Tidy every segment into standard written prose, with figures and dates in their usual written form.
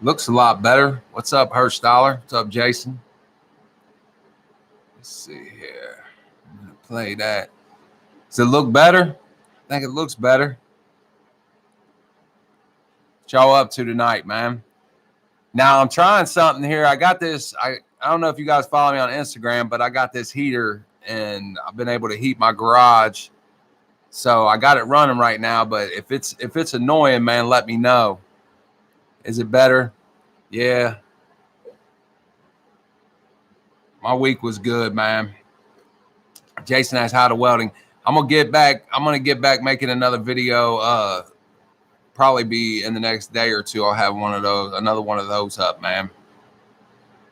Looks a lot better. What's up, Hershtaller? What's up, Jason? Let's see here. I'm gonna play that. Does it look better? I think it looks better. What y'all up to tonight, man? Now I'm trying something here. I got this. I don't know if you guys follow me on Instagram, but I got this heater and I've been able to heat my garage. So I got it running right now. But if it's annoying, man, let me know. Is it better? Yeah. My week was good, man. Jason asked how to welding. I'm gonna get back making another video. Probably be in the next day or two. I'll have another one of those up, man.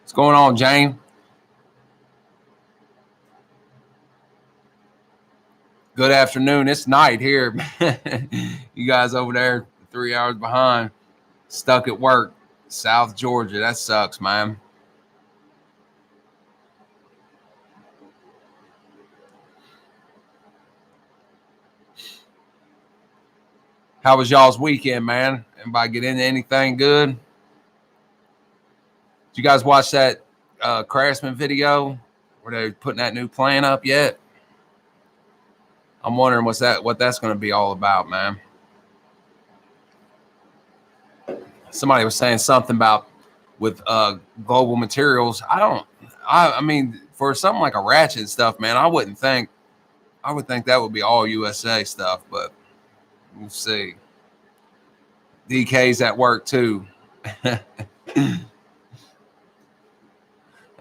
What's going on, Jane? Good afternoon. It's night here. You guys over there 3 hours behind, stuck at work, South Georgia. That sucks, man. How was y'all's weekend, man? Anybody get into anything good? Did you guys watch that Craftsman video where they're putting that new plan up yet? I'm wondering what that's going to be all about, man. Somebody was saying something about with global materials. I mean, for something like a ratchet and stuff, man, I would think that would be all USA stuff, but we'll see. DK's at work too.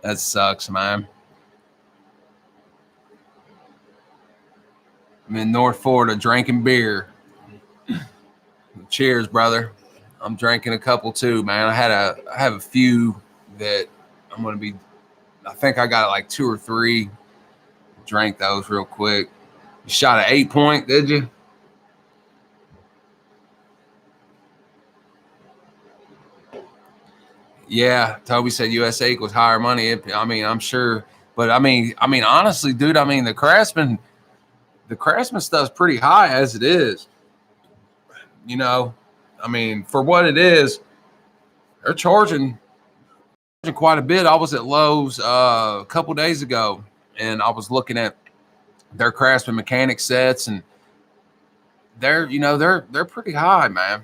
That sucks, man. I'm in North Florida drinking beer. Cheers, brother. I'm drinking a couple too, man. I have a few that I'm gonna be. I think I got like 2 or 3. Drank those real quick. You shot an 8-point, did you? Yeah, Toby said USA equals higher money. I mean, I'm sure, but I mean, honestly, dude, I mean, the Craftsman stuff's pretty high as it is. You know, I mean, for what it is, they're charging quite a bit. I was at Lowe's a couple days ago, and I was looking at their Craftsman mechanic sets, and they're pretty high, man.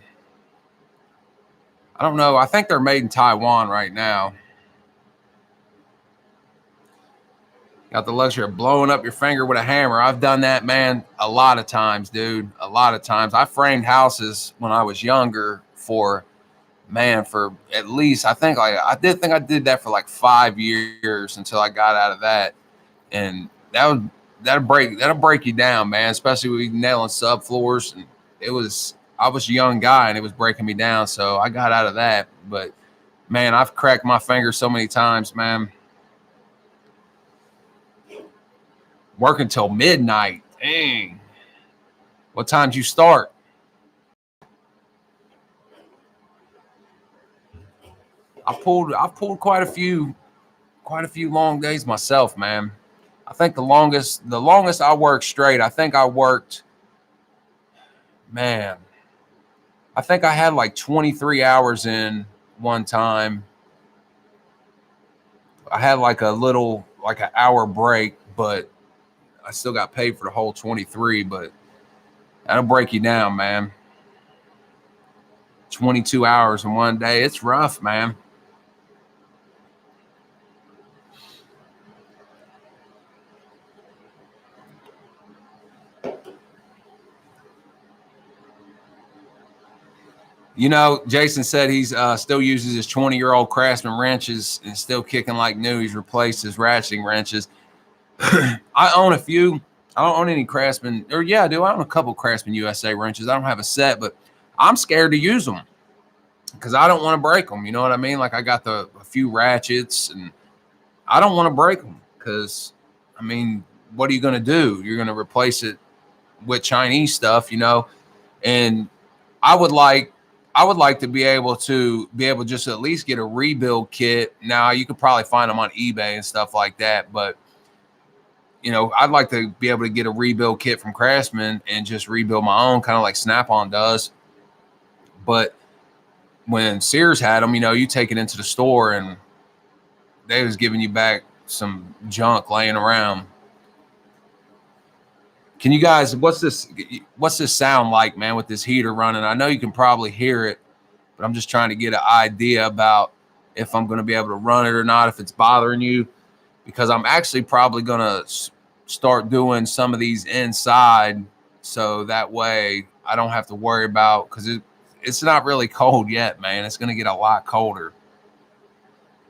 I don't know. I think they're made in Taiwan right now. Got the luxury of blowing up your finger with a hammer. I've done that, man, a lot of times, dude. A lot of times. I framed houses when I was younger for at least I did that for like 5 years until I got out of that. And that'll break you down, man, especially with nailing subfloors. And I was a young guy and it was breaking me down. So I got out of that. But man, I've cracked my finger so many times, man. Working till midnight. Dang. What time did you start? I've pulled quite a few long days myself, man. I think the longest I worked straight, I think I had like 23 hours in one time. I had like an hour break, but I still got paid for the whole 23, but that'll break you down, man. 22 hours in one day. It's rough, man. You know, Jason said he's still uses his 20-year-old Craftsman wrenches and still kicking like new. He's replaced his ratcheting wrenches. I own a few. I don't own any Craftsman. Or yeah, I do. I own a couple Craftsman USA wrenches. I don't have a set, but I'm scared to use them because I don't want to break them. You know what I mean? Like I got a few ratchets, and I don't want to break them because, I mean, what are you going to do? You're going to replace it with Chinese stuff, you know? And I would like to be able just at least get a rebuild kit. Now you could probably find them on eBay and stuff like that, but you know, I'd like to be able to get a rebuild kit from Craftsman and just rebuild my own, kind of like Snap-on does. But when Sears had them, you take it into the store and they was giving you back some junk laying around. Can you guys, what's this sound like, man, with this heater running? I know you can probably hear it, but I'm just trying to get an idea about if I'm going to be able to run it or not, if it's bothering you, because I'm actually probably going to start doing some of these inside, so that way I don't have to worry about, because it's not really cold yet, man. It's going to get a lot colder.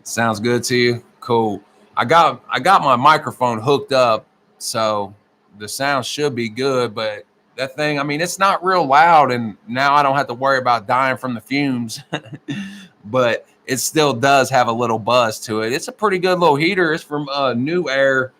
Sounds good to you? Cool. I got my microphone hooked up, so the sound should be good, but that thing, I mean, it's not real loud, and now I don't have to worry about dying from the fumes. But it still does have a little buzz to it. It's a pretty good little heater. It's from New Air.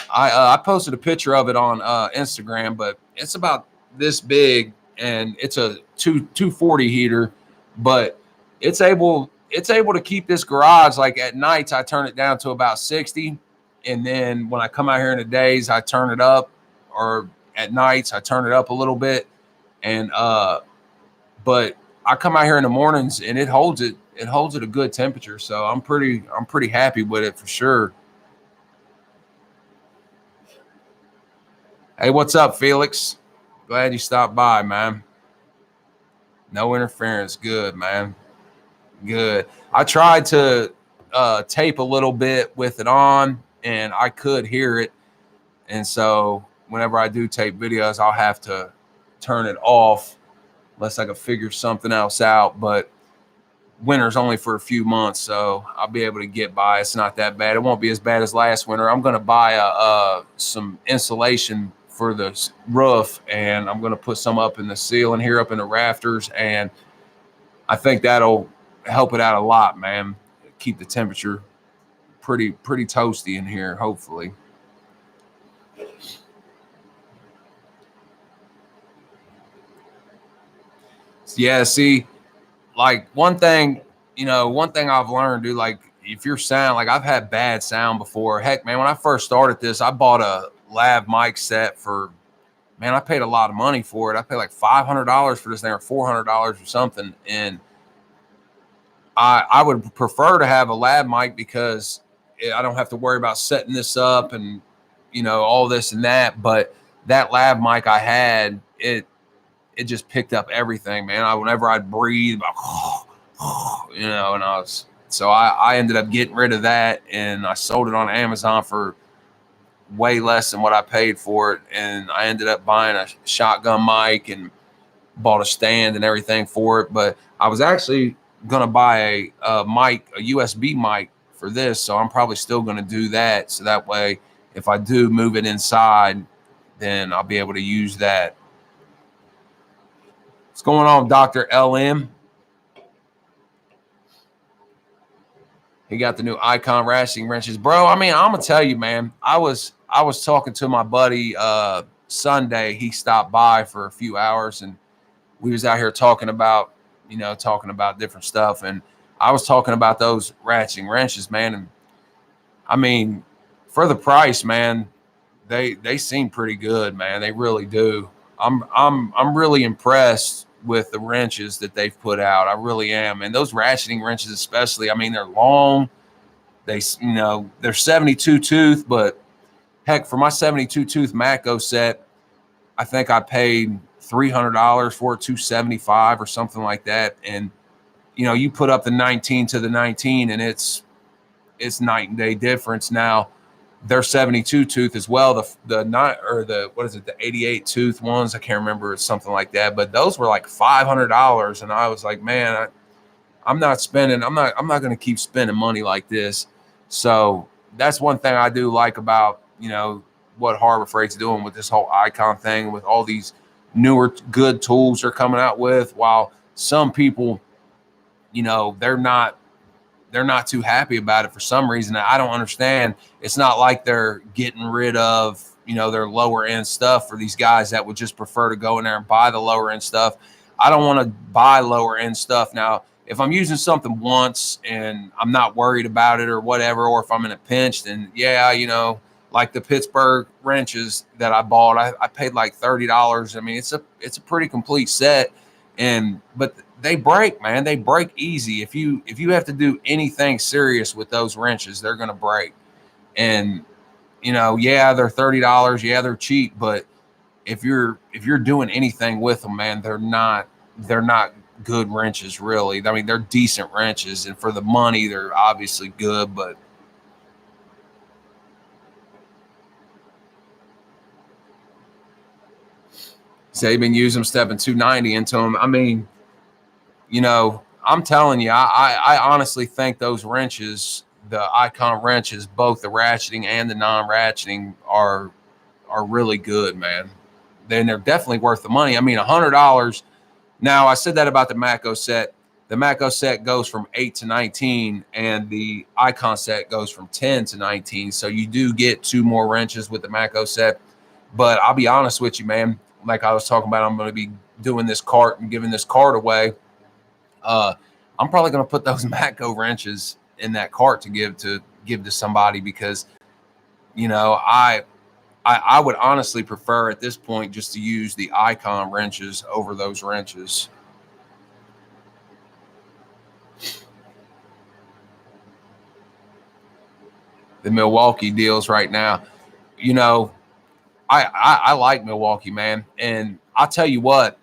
I posted a picture of it on Instagram, but it's about this big, and it's a 240 heater, but it's able to keep this garage, like at nights I turn it down to about 60, and then when I come out here in the days I turn it up, or at nights I turn it up a little bit, and but I come out here in the mornings and it holds it a good temperature, so I'm pretty happy with it for sure. Hey, what's up, Felix? Glad you stopped by, man. No interference. Good, man. Good. I tried to tape a little bit with it on, and I could hear it. And so whenever I do tape videos, I'll have to turn it off unless I can figure something else out. But winter's only for a few months, so I'll be able to get by. It's not that bad. It won't be as bad as last winter. I'm going to buy some insulation for the roof, and I'm going to put some up in the ceiling here, up in the rafters, and I think that'll help it out a lot, man. Keep the temperature pretty toasty in here, hopefully. Yeah, see, like one thing I've learned, dude, like if your sound, like I've had bad sound before. Heck, man, when I first started this, I bought a lav mic set for, man, I paid a lot of money for it. I paid like $500 for this thing, or $400 or something. And I would prefer to have a lab mic because I don't have to worry about setting this up and all this and that. But that lab mic I had, it just picked up everything, man. Whenever I'd breathe, and I ended up getting rid of that, and I sold it on Amazon for way less than what I paid for it. And I ended up buying a shotgun mic and bought a stand and everything for it. But I was actually gonna buy a mic, a USB mic for this, so I'm probably still gonna do that. So that way, if I do move it inside, then I'll be able to use that. What's going on, Dr. LM? He got the new Icon ratcheting wrenches, bro. I mean, I'm gonna tell you, man. I was talking to my buddy Sunday. He stopped by for a few hours, and we was out here talking about different stuff. And I was talking about those ratcheting wrenches, man. And I mean, for the price, man, they seem pretty good, man. They really do. I'm really impressed with the wrenches that they've put out. I really am. And those ratcheting wrenches, especially, I mean, they're long. They're 72 tooth, but heck, for my 72 tooth Matco set, I think I paid $300 for it, 275 or something like that. And you put up the 19 to the 19, and it's night and day difference. Now they're 72 tooth as well. The not, or the, what is it, the 88 tooth ones, I can't remember, it's something like that. But those were like $500, and I was like, man, I'm not going to keep spending money like this. So that's one thing I do like about what Harbor Freight's doing with this whole Icon thing, with all these newer good tools they're coming out with. While some people, they're not too happy about it for some reason. I don't understand. It's not like they're getting rid of, their lower end stuff for these guys that would just prefer to go in there and buy the lower end stuff. I don't want to buy lower end stuff. Now, if I'm using something once and I'm not worried about it or whatever, or if I'm in a pinch, then yeah, like the Pittsburgh wrenches that I bought, I paid like $30. I mean, it's a pretty complete set. But they break, man. They break easy. If you have to do anything serious with those wrenches, they're gonna break. And yeah, they're $30. Yeah, they're cheap, but if you're doing anything with them, man, they're not good wrenches, really. I mean, they're decent wrenches, and for the money, they're obviously good, but say you've been using them, stepping 290 into them. I mean, I'm telling you, I honestly think those wrenches, the Icon wrenches, both the ratcheting and the non-ratcheting, are really good, man. Then they're definitely worth the money. I mean, $100. Now, I said that about the Mako set. The Mako set goes from 8 to 19, and the Icon set goes from 10 to 19. So you do get 2 more wrenches with the Mako set. But I'll be honest with you, man. Like I was talking about, I'm going to be doing this cart and giving this cart away. I'm probably going to put those Mako wrenches in that cart to give to somebody, because I would honestly prefer at this point just to use the Icon wrenches over those wrenches. The Milwaukee deals right now, I like Milwaukee, man, and I'll tell you what,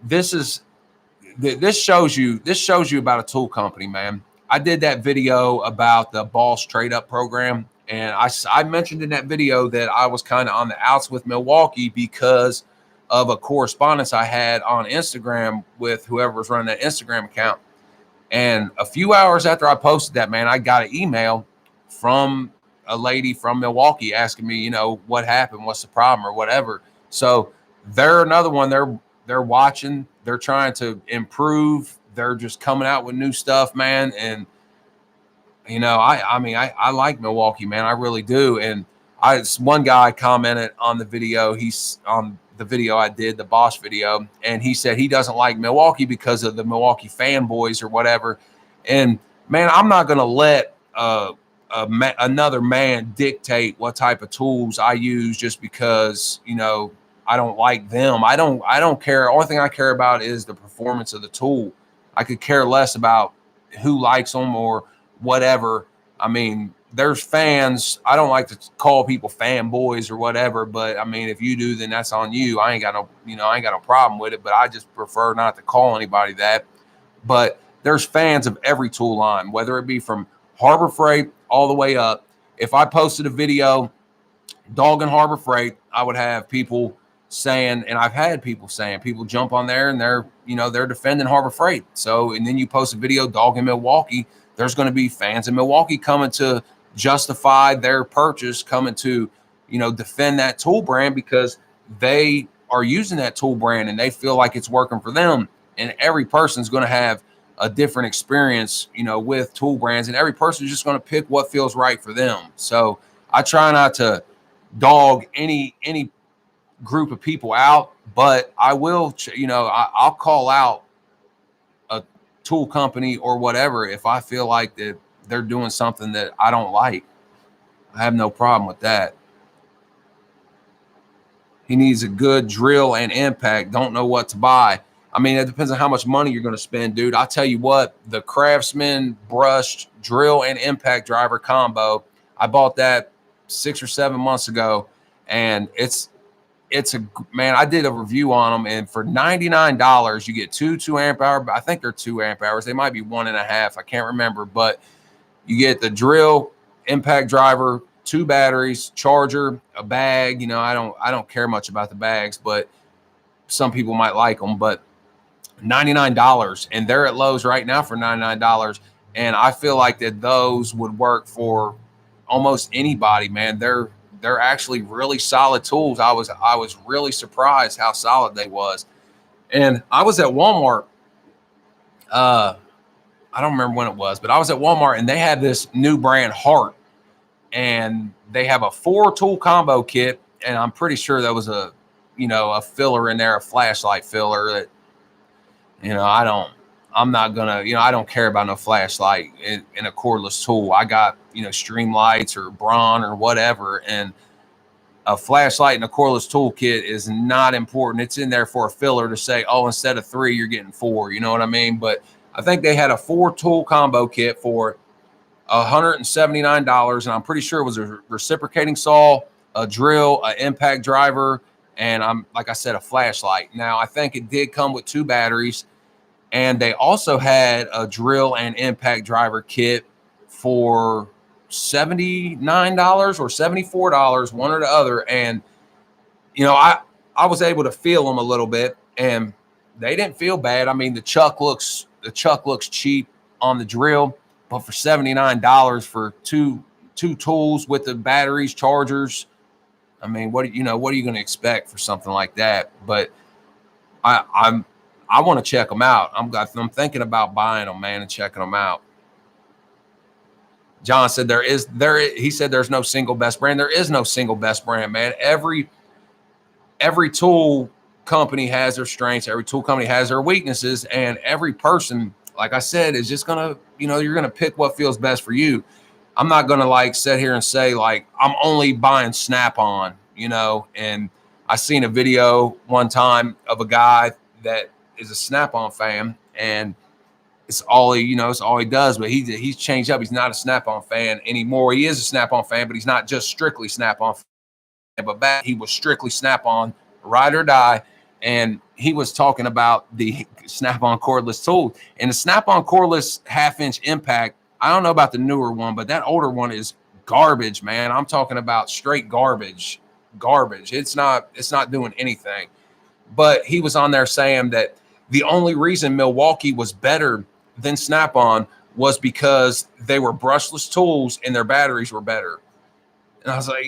this shows you about a tool company, man. I did that video about the Boss Trade Up program, and I mentioned in that video that I was kind of on the outs with Milwaukee because of a correspondence I had on Instagram with whoever was running that Instagram account. And a few hours after I posted that, man, I got an email from a lady from Milwaukee asking me, what happened, what's the problem, or whatever. So they're another one. They're watching. They're trying to improve. They're just coming out with new stuff, man. And I like Milwaukee, man. I really do. And one guy commented on the video. He's on the video I did, the Boss video, and he said he doesn't like Milwaukee because of the Milwaukee fanboys or whatever. And man, I'm not going to let another man dictate what type of tools I use just because I don't like them. I don't care. Only thing I care about is the performance of the tool. I could care less about who likes them or whatever. I mean, there's fans. I don't like to call people fanboys or whatever, but I mean, if you do, then that's on you. I ain't got no problem with it, but I just prefer not to call anybody that. But there's fans of every tool line, whether it be from Harbor Freight all the way up. If I posted a video dogging Harbor Freight, I would have people saying, and I've had people saying, people jump on there and they're defending Harbor Freight. So, and then you post a video dogging Milwaukee, there's going to be fans in Milwaukee coming to justify their purchase, coming to, defend that tool brand because they are using that tool brand and they feel like it's working for them. And every person's going to have a different experience, with tool brands, and every person is just going to pick what feels right for them. So I try not to dog any group of people out, but I will, I'll call out a tool company or whatever if I feel like that they're doing something that I don't like. I have no problem with that. He needs a good drill and impact. Don't know what to buy. I mean, it depends on how much money you're going to spend, dude. I'll tell you what, the Craftsman brushed drill and impact driver combo, I bought that 6 or 7 months ago, and it's man, I did a review on them, and for $99, you get 2 amp hour. I think they're 2 amp hours. They might be 1.5. I can't remember, but you get the drill, impact driver, 2 batteries, charger, a bag. I don't care much about the bags, but some people might like them. But $99, and they're at Lowe's right now for $99. And I feel like that those would work for almost anybody, man. They're actually really solid tools. I was really surprised how solid they was. And I was at Walmart. I don't remember when it was, but I was at Walmart and they had this new brand Hart, and they have a 4 tool combo kit. And I'm pretty sure there was a filler in there, a flashlight filler that, I'm not gonna, I don't care about no flashlight in a cordless tool. I got, stream lights or Braun or whatever. And a flashlight and a cordless toolkit is not important. It's in there for a filler to say, oh, instead of 3, you're getting 4. You know what I mean? But I think they had a 4-tool combo kit for $179, and I'm pretty sure it was a reciprocating saw, a drill, an impact driver, and like I said, a flashlight. Now I think it did come with 2 batteries, and they also had a drill and impact driver kit for $79 or $74, one or the other. And I was able to feel them a little bit, and they didn't feel bad. I mean, the chuck looks cheap on the drill, but for $79 for two tools with the batteries, chargers, I mean, what are you going to expect for something like that? But I want to check them out. I'm thinking about buying them, man, and checking them out. John said he said there's no single best brand. There is no single best brand, man. Every tool company has their strengths. Every tool company has their weaknesses, and every person, like I said, is just gonna, you're gonna pick what feels best for you. I'm not gonna like sit here and say like I'm only buying Snap-on, and I seen a video one time of a guy that is a Snap-on fan, and it's all he does, but he's changed up. He's not a Snap-on fan anymore. He is a Snap-on fan, but he's not just strictly Snap-on fan. But back he was strictly Snap-on, ride or die. And he was talking about the Snap-on cordless tool. And the Snap-on cordless 1/2-inch impact, I don't know about the newer one, but that older one is garbage, man. I'm talking about straight garbage. It's not doing anything. But he was on there saying that the only reason Milwaukee was better than Snap-on was because they were brushless tools and their batteries were better. And I was like,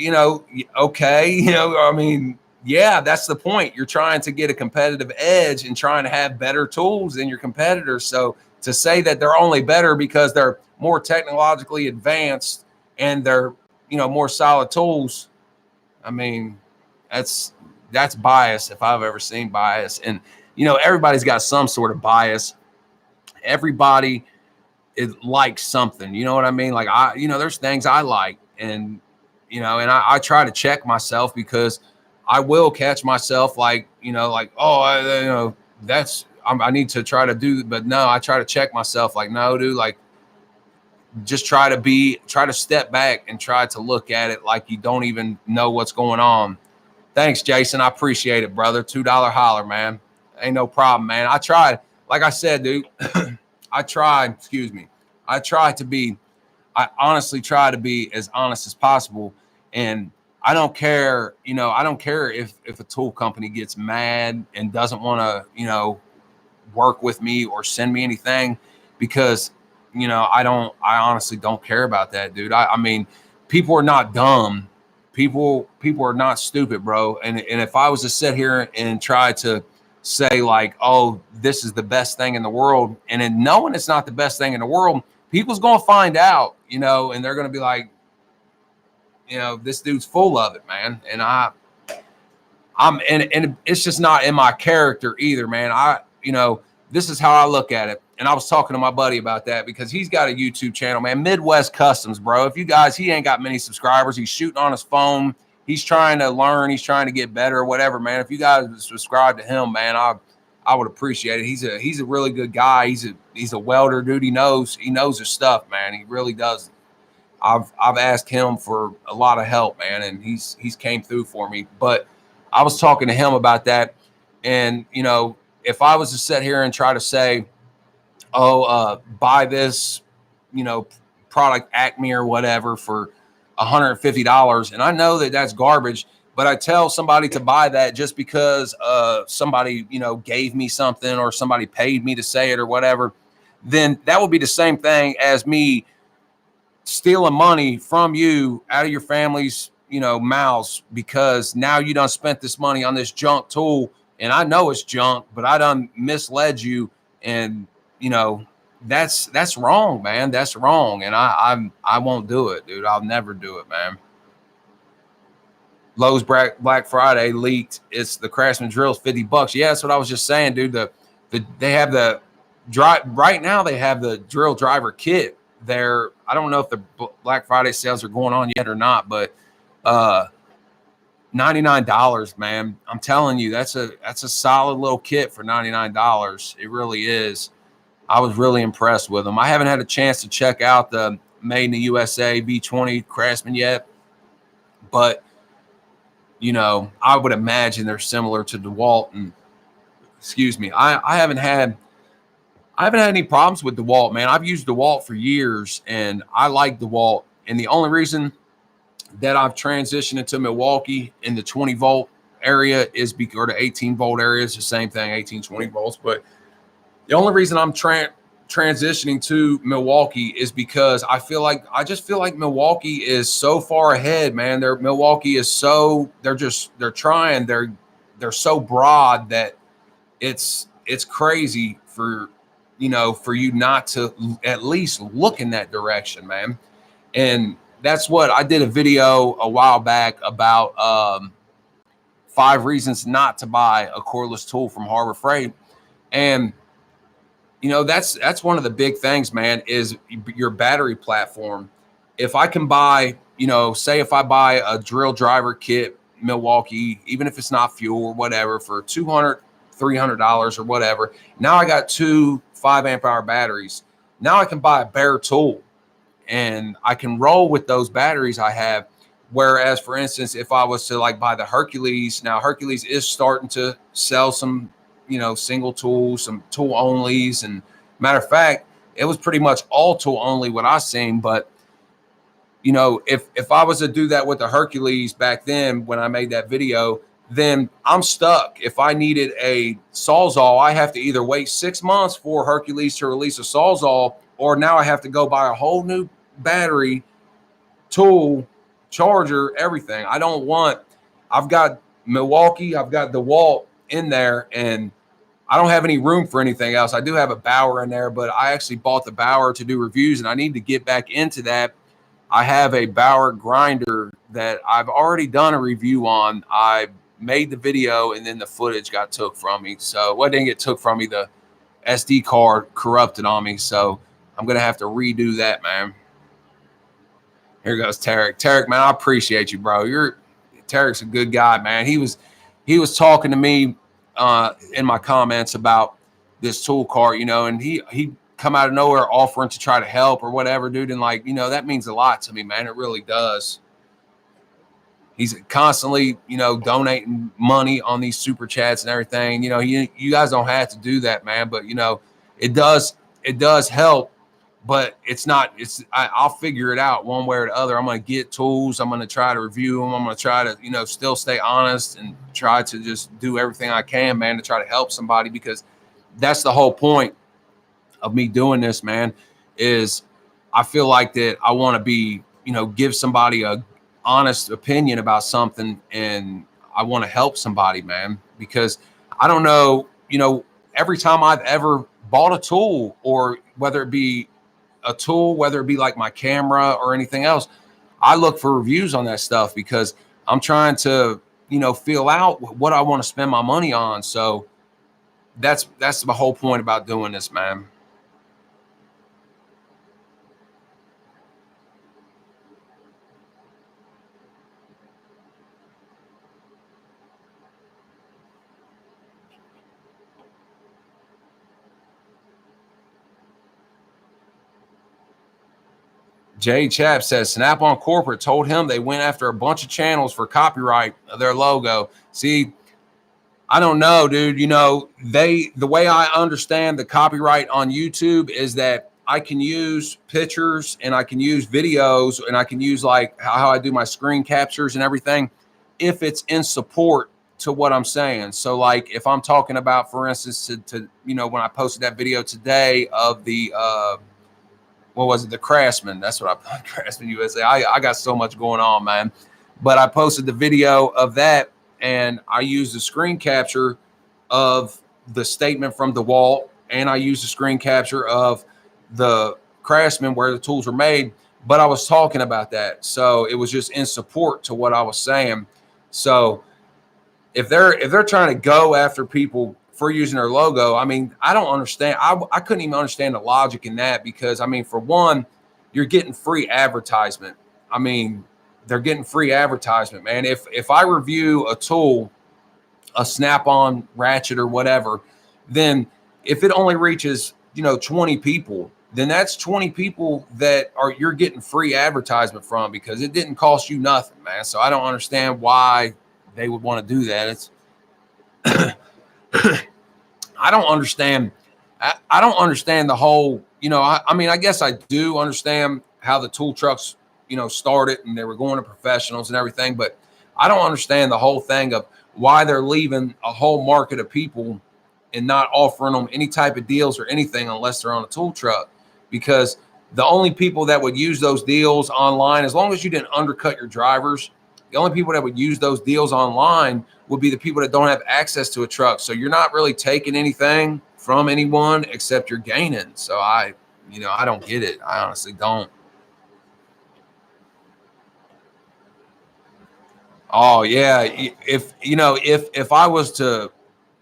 okay, I mean, yeah, that's the point. You're trying to get a competitive edge and trying to have better tools than your competitors. So to say that they're only better because they're more technologically advanced and they're, more solid tools, I mean, that's bias if I've ever seen bias. And, everybody's got some sort of bias. Everybody likes something, you know what I mean? Like there's things I like, and, and I try to check myself because I will catch myself like, I need to try to do, but no, I try to check myself like, no, dude, like just try to step back and try to look at it like you don't even know what's going on. Thanks, Jason. I appreciate it, brother. $2 holler, man. Ain't no problem, man. I tried, like I said, dude, I honestly try to be as honest as possible. And I don't care, if a tool company gets mad and doesn't want to, work with me or send me anything, because, I honestly don't care about that, dude. I mean, people are not dumb. People are not stupid, bro. And if I was to sit here and try to say like, oh, this is the best thing in the world, and then knowing it's not the best thing in the world, people's going to find out, and they're going to be like, this dude's full of it, man. And and it's just not in my character either, man. This is how I look at it. And I was talking to my buddy about that because he's got a YouTube channel, man, Midwest Customs, bro. If you guys, he ain't got many subscribers. He's shooting on his phone. He's trying to learn. He's trying to get better or whatever, man. If you guys subscribe to him, man, I would appreciate it. He's a really good guy. He's a welder, dude. He knows his stuff, man. He really does. I've asked him for a lot of help, man, and he's came through for me. But I was talking to him about that, and if I was to sit here and try to say, buy this, product Acme or whatever for $150, and I know that that's garbage, but I tell somebody to buy that just because somebody gave me something or somebody paid me to say it or whatever, then that would be the same thing as me stealing money from you out of your family's mouths, because now you done spent this money on this junk tool, and I know it's junk, but I done misled you, and that's wrong, man. That's wrong, and I won't do it, dude. I'll never do it, man. Lowe's Black Friday leaked. It's the Craftsman drills, $50. Yeah, that's what I was just saying, dude. They have the right now. They have the drill driver kit there. I don't know if the Black Friday sales are going on yet or not, but $99, man. I'm telling you, that's a solid little kit for $99. It really is. I was really impressed with them. I haven't had a chance to check out the Made in the USA V20 Craftsman yet, but you know, I would imagine they're similar to DeWalt. And excuse me, I haven't had any problems with DeWalt, man. I've used DeWalt for years, and I like DeWalt. And the only reason that I've transitioned into Milwaukee in the 20 volt area is because, or the 18 volt area is the same thing, 18, 20 volts. But the only reason I'm transitioning to Milwaukee is because I just feel like Milwaukee is so far ahead, man. Milwaukee is so, they're trying, they're so broad that it's crazy for, you know, for you not to at least look in that direction, man. And that's what I did a video a while back about 5 reasons not to buy a cordless tool from Harbor Freight. And you know, that's one of the big things, man, is your battery platform. If I can buy, you know, say if I buy a drill driver kit, Milwaukee, even if it's not fuel or whatever, for $200, $300 or whatever, now I got 2 5-amp-hour batteries. Now I can buy a bare tool and I can roll with those batteries I have. Whereas, for instance, if I was to like buy the Hercules, now Hercules is starting to sell some, you know, single tools, some tool onlys. And matter of fact, it was pretty much all tool only what I seen. But, you know, if I was to do that with the Hercules back then, when I made that video, then I'm stuck. If I needed a Sawzall, I have to either wait 6 months for Hercules to release a Sawzall, or now I have to go buy a whole new battery, tool, charger, everything. I've got Milwaukee, I've got DeWalt in there, and I don't have any room for anything else. I do have a Bauer in there, but I actually bought the Bauer to do reviews, and I need to get back into that. I have a Bauer grinder that I've already done a review on. I made the video, and then the footage got took from me. So what didn't get took from me? The SD card corrupted on me. So I'm going to have to redo that, man. Here goes Tarek. Tarek, man, I appreciate you, bro. Tarek's a good guy, man. He was talking to me in my comments about this tool cart, you know, and he come out of nowhere offering to try to help or whatever, dude. And like, you know, that means a lot to me, man. It really does. He's constantly, you know, donating money on these super chats and everything. You know, you guys don't have to do that, man. But, you know, it does help. But I'll figure it out one way or the other. I'm going to get tools. I'm going to try to review them. I'm going to try to, you know, still stay honest and try to just do everything I can, man, to try to help somebody, because that's the whole point of me doing this, man, is I feel like that I want to be, you know, give somebody a honest opinion about something, and I want to help somebody, man, because I don't know, you know, every time I've ever bought a tool, or whether it be a tool, whether it be like my camera or anything else, I look for reviews on that stuff, because I'm trying to, you know, feel out what I want to spend my money on. So that's the whole point about doing this, man. Jay Chap says Snap-on Corporate told him they went after a bunch of channels for copyright of their logo. See, I don't know, dude. You know, the way I understand the copyright on YouTube is that I can use pictures and I can use videos and I can use like how I do my screen captures and everything if it's in support to what I'm saying. So like if I'm talking about, for instance, to you know, when I posted that video today of the what was it? The Craftsman. That's what I put, Craftsman USA. I got so much going on, man. But I posted the video of that, and I used the screen capture of the statement from DeWalt, and I used the screen capture of the Craftsman where the tools were made. But I was talking about that, so it was just in support to what I was saying. So if they're trying to go after people for using their logo, I mean, I don't understand. I couldn't even understand the logic in that, because I mean, for one, you're getting free advertisement. I mean, they're getting free advertisement, man. If I review a tool, a snap-on ratchet or whatever, then if it only reaches 20 people, then that's 20 people that you're getting free advertisement from, because it didn't cost you nothing, man. So I don't understand why they would want to do that. It's I don't understand. I don't understand the whole, I mean, I guess I do understand how the tool trucks, started, and they were going to professionals and everything, but I don't understand the whole thing of why they're leaving a whole market of people and not offering them any type of deals or anything unless they're on a tool truck. Because the only people that would use those deals online, as long as you didn't undercut your drivers, the only people that would use those deals online would be the people that don't have access to a truck. So you're not really taking anything from anyone except you're gaining. So I don't get it. I honestly don't. Oh yeah. If I was to,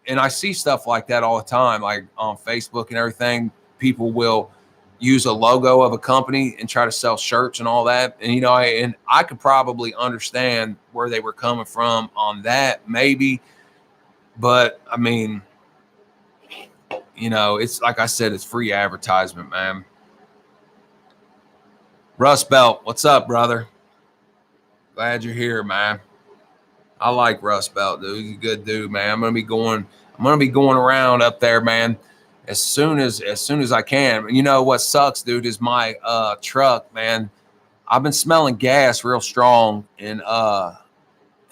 and I see stuff like that all the time, like on Facebook and everything, people will use a logo of a company and try to sell shirts and all that. And, and I could probably understand where they were coming from on that, maybe. But I mean, it's like I said, it's free advertisement, man. Rust Belt, what's up, brother? Glad you're here, man. I like Rust Belt, dude. He's a good dude, man. I'm gonna be going around up there, man, as soon as I can. You know what sucks, dude, is my truck, man. I've been smelling gas real strong, and I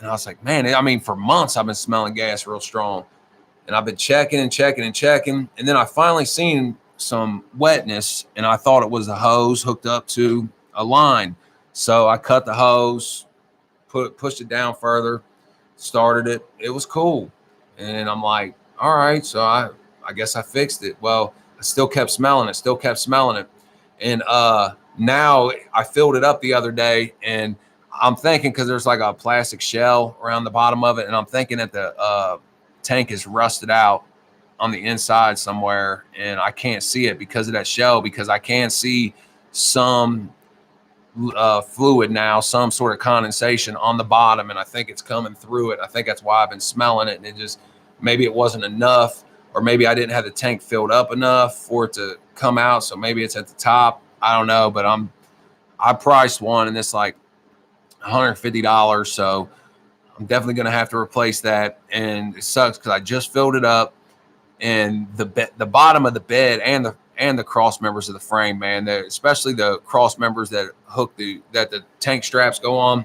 was like, man, I mean, for months I've been smelling gas real strong, and I've been checking and checking and checking, and then I finally seen some wetness, and I thought it was the hose hooked up to a line. So I cut the hose, pushed it down further, started it. It was cool. And I'm like, all right, so I guess I fixed it. Well, I still kept smelling it. And now I filled it up the other day, and I'm thinking, because there's like a plastic shell around the bottom of it, and I'm thinking that the tank is rusted out on the inside somewhere, and I can't see it because of that shell, because I can see some fluid now, some sort of condensation on the bottom, and I think it's coming through it. I think that's why I've been smelling it, and it just, maybe it wasn't enough, or maybe I didn't have the tank filled up enough for it to come out, so maybe it's at the top. I don't know, but I priced one, and it's like $150, so I'm definitely going to have to replace that. And it sucks because I just filled it up, and the bottom of the bed and the cross members of the frame, man, especially the cross members that the tank straps go on,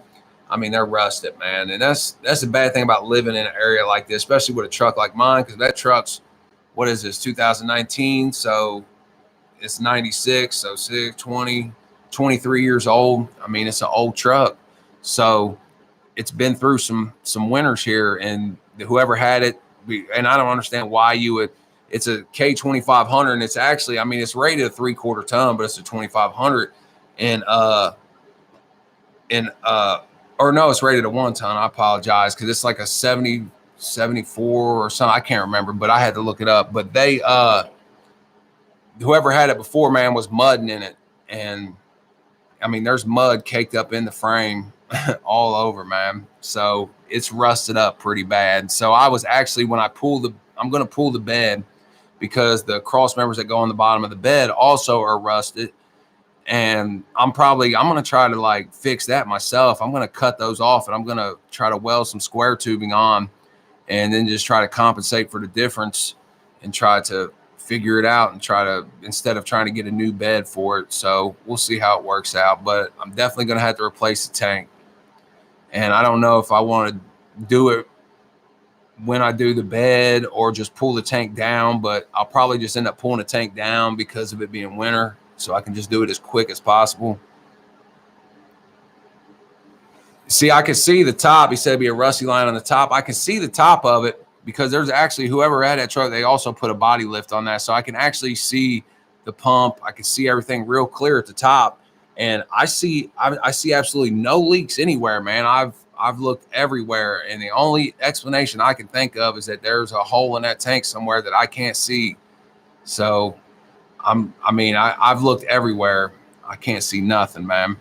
I mean, they're rusted, man. And that's the bad thing about living in an area like this, especially with a truck like mine, because that truck's, what is this, 2019, so it's 96, so 23 years old. I mean, it's an old truck, so it's been through some winters here, and whoever had it, and I don't understand why you would. It's a K2500, and it's actually, I mean, it's rated a 3/4 ton, but it's a 2500, or no, it's rated a 1 ton. I apologize, because it's like a 74 or something. I can't remember, but I had to look it up. But they, whoever had it before, man, was mudding in it, and I mean, there's mud caked up in the frame all over, man. So it's rusted up pretty bad. So I was actually, when I'm going to pull the bed, because the cross members that go on the bottom of the bed also are rusted. And I'm going to try to like fix that myself. I'm going to cut those off, and I'm going to try to weld some square tubing on, and then just try to compensate for the difference and try to figure it out, and instead of trying to get a new bed for it. So we'll see how it works out, but I'm definitely going to have to replace the tank. And I don't know if I want to do it when I do the bed or just pull the tank down, but I'll probably just end up pulling the tank down because of it being winter, so I can just do it as quick as possible. See, I can see the top. He said it'd be a rusty line on the top. I can see the top of it, because there's actually, whoever had that truck, they also put a body lift on that. So I can actually see the pump. I can see everything real clear at the top. And I see absolutely no leaks anywhere, man. I've looked everywhere, and the only explanation I can think of is that there's a hole in that tank somewhere that I can't see. So I've looked everywhere. I can't see nothing, man.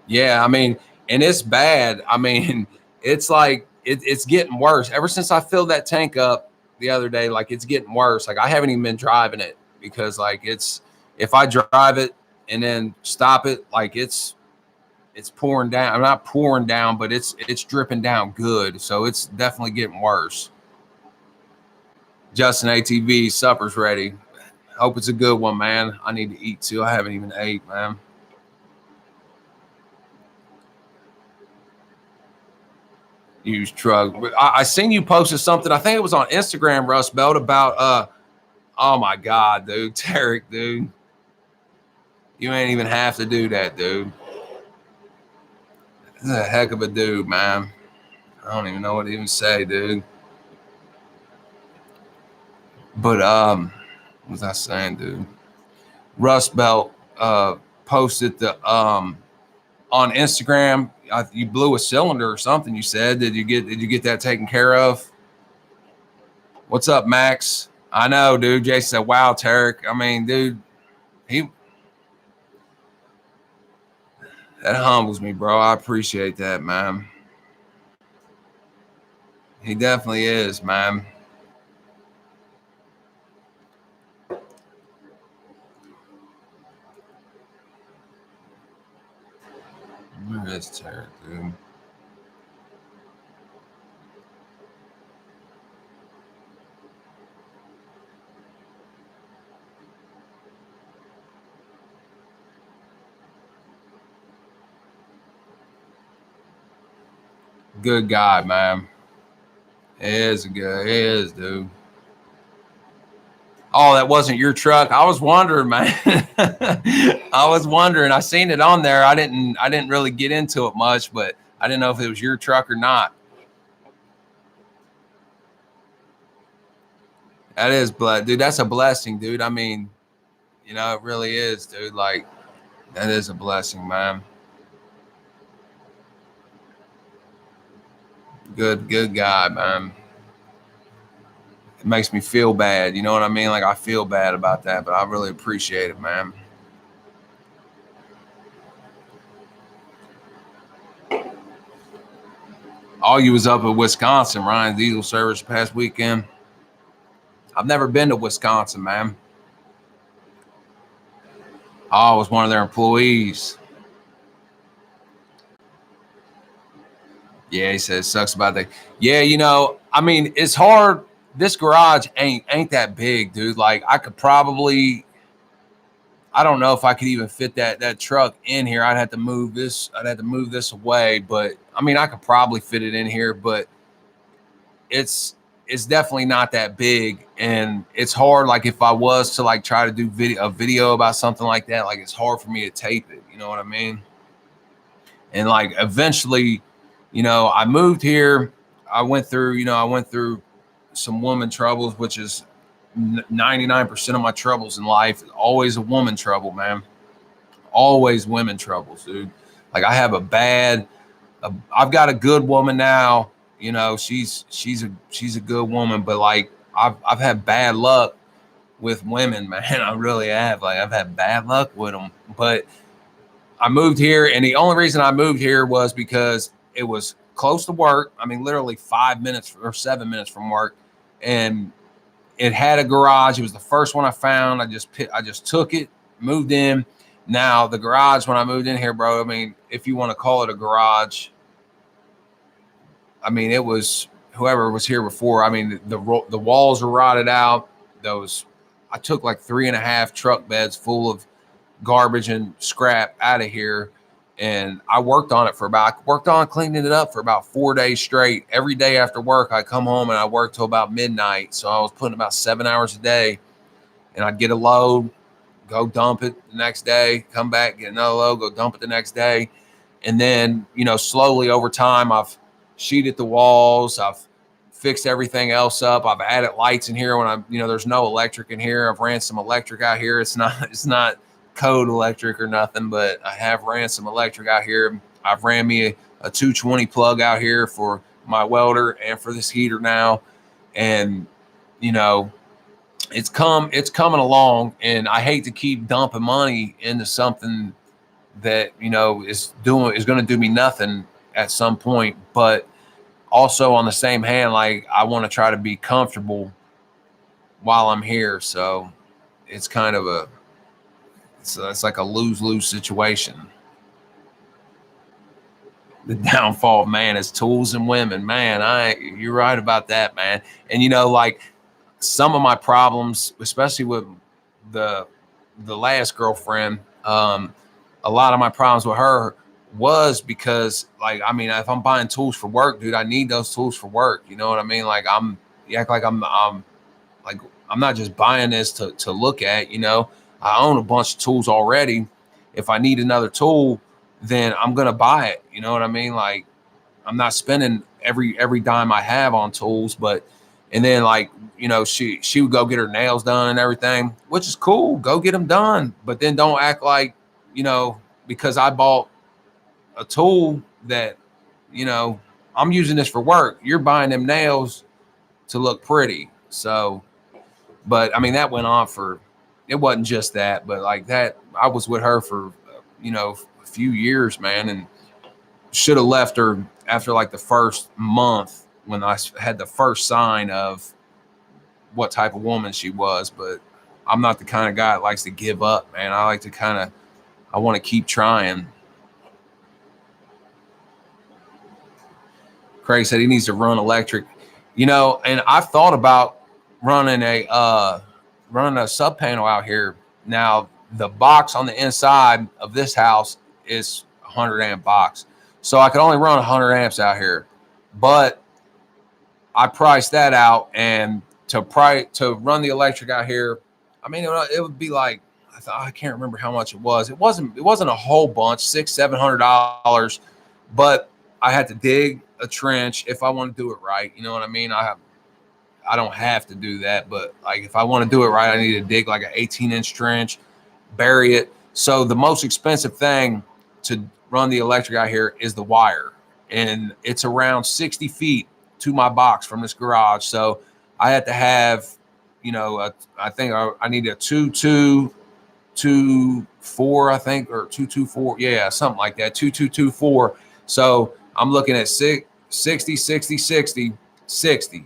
Yeah, I mean, and it's bad. I mean, it's like it's getting worse. Ever since I filled that tank up the other day, like it's getting worse. Like I haven't even been driving it because like it's if I drive it and then stop it, like it's pouring down. I'm not pouring down, but it's dripping down good. So it's definitely getting worse. Justin ATV, supper's ready. Hope it's a good one, man. I need to eat too. I haven't even ate, man. Used truck. I seen you posted something. I think it was on Instagram, Rust Belt, about oh my god, dude, Tarek, dude. You ain't even have to do that, dude. This is a heck of a dude, man. I don't even know what to even say, dude. But what was I saying, dude? Rust Belt posted the on Instagram. You blew a cylinder or something. You said, did you get that taken care of? What's up, Max? I know, dude. Jason said, "Wow, Tarek." I mean, dude, he that humbles me, bro. I appreciate that, man. He definitely is, man. Where is Tarek, dude? Good guy, man. He is a good. He is, dude. Oh, that wasn't your truck. I was wondering, man. I was wondering. I seen it on there. I didn't really get into it much, but I didn't know if it was your truck or not. That is blood, dude. That's a blessing, dude. I mean, it really is, dude. Like that is a blessing, man. Good guy, man. It makes me feel bad. You know what I mean? Like I feel bad about that, but I really appreciate it, man. All you was up in Wisconsin, Ryan Diesel service past weekend. I've never been to Wisconsin, man. I was one of their employees. Yeah, he says sucks about that. Yeah, I mean, it's hard. This garage ain't that big, dude. Like I could probably I don't know if I could even fit that truck in here. I'd have to move this. I'd have to move this away. But I mean, I could probably fit it in here. But it's it's definitely not that big, and it's hard. Like if I was to like try to do a video about something like that, like it's hard for me to tape it. You know what I mean? And like eventually, I moved here. I went through some woman troubles, which is 99% of my troubles in life. Always a woman trouble, man. Always women troubles, dude. Like I have I've got a good woman now. She's a good woman, but like I've had bad luck with women, man. I really have. Like I've had bad luck with them. But I moved here, and the only reason I moved here was because it was close to work. I mean, literally 5 minutes or 7 minutes from work, and it had a garage. It was the first one I found. I just took it, moved in. Now the garage when I moved in here, bro. I mean, if you want to call it a garage, I mean it was whoever was here before. I mean the walls were rotted out. Those I took like 3.5 truck beds full of garbage and scrap out of here. And I worked on cleaning it up for about 4 days straight. Every day after work, I come home and I work till about midnight. So I was putting about 7 hours a day, and I'd get a load, go dump it the next day, come back, get another load, go dump it the next day. And then, slowly over time, I've sheeted the walls. I've fixed everything else up. I've added lights in here when there's no electric in here. I've ran some electric out here. It's not code electric or nothing, but I have ran some electric out here. I've ran me a 220 plug out here for my welder and for this heater now. And, you know, it's coming along, and I hate to keep dumping money into something that, you know, is going to do me nothing at some point. But also on the same hand, like I want to try to be comfortable while I'm here. So it's kind of it's like a lose-lose situation. The downfall of man is tools and women. Man, you're right about that, man. And you know, like some of my problems, especially with the the last girlfriend, a lot of my problems with her was because, like, I mean, if I'm buying tools for work, dude, I need those tools for work. You know what I mean? Like, you act like I'm like I'm not just buying this to look at. You know, I own a bunch of tools already. If I need another tool, then I'm gonna buy it. You know what I mean? Like, I'm not spending every dime I have on tools, but and then, like, you know, she would go get her nails done and everything, which is cool. Go get them done, but then don't act like, you know, because I bought a tool that, you know, I'm using this for work. You're buying them nails to look pretty. So, but I mean, that went on for, it wasn't just that, but like that, I was with her for, you know, a few years, man, and should have left her after like the first month when I had the first sign of what type of woman she was. But I'm not the kind of guy that likes to give up, man. I like to I want to keep trying. Craig said he needs to run electric, you know, and I've thought about running a sub panel out here. Now the box on the inside of this house is 100 amp box, so I could only run 100 amps out here, but I priced that out, and to run the electric out here, I mean, it would be like, I can't remember how much it was. It wasn't a whole bunch, $600-700, but I had to dig a trench if I want to do it right. You know what I mean? I don't have to do that, but like if I want to do it right, I need to dig like an 18-inch trench, bury it. So the most expensive thing to run the electric out here is the wire, and it's around 60 feet to my box from this garage. So I had to have, you know, I think I need a 2224, I think, or 224, yeah, something like that, 2224. So I'm looking at 60, 60, 60, 60,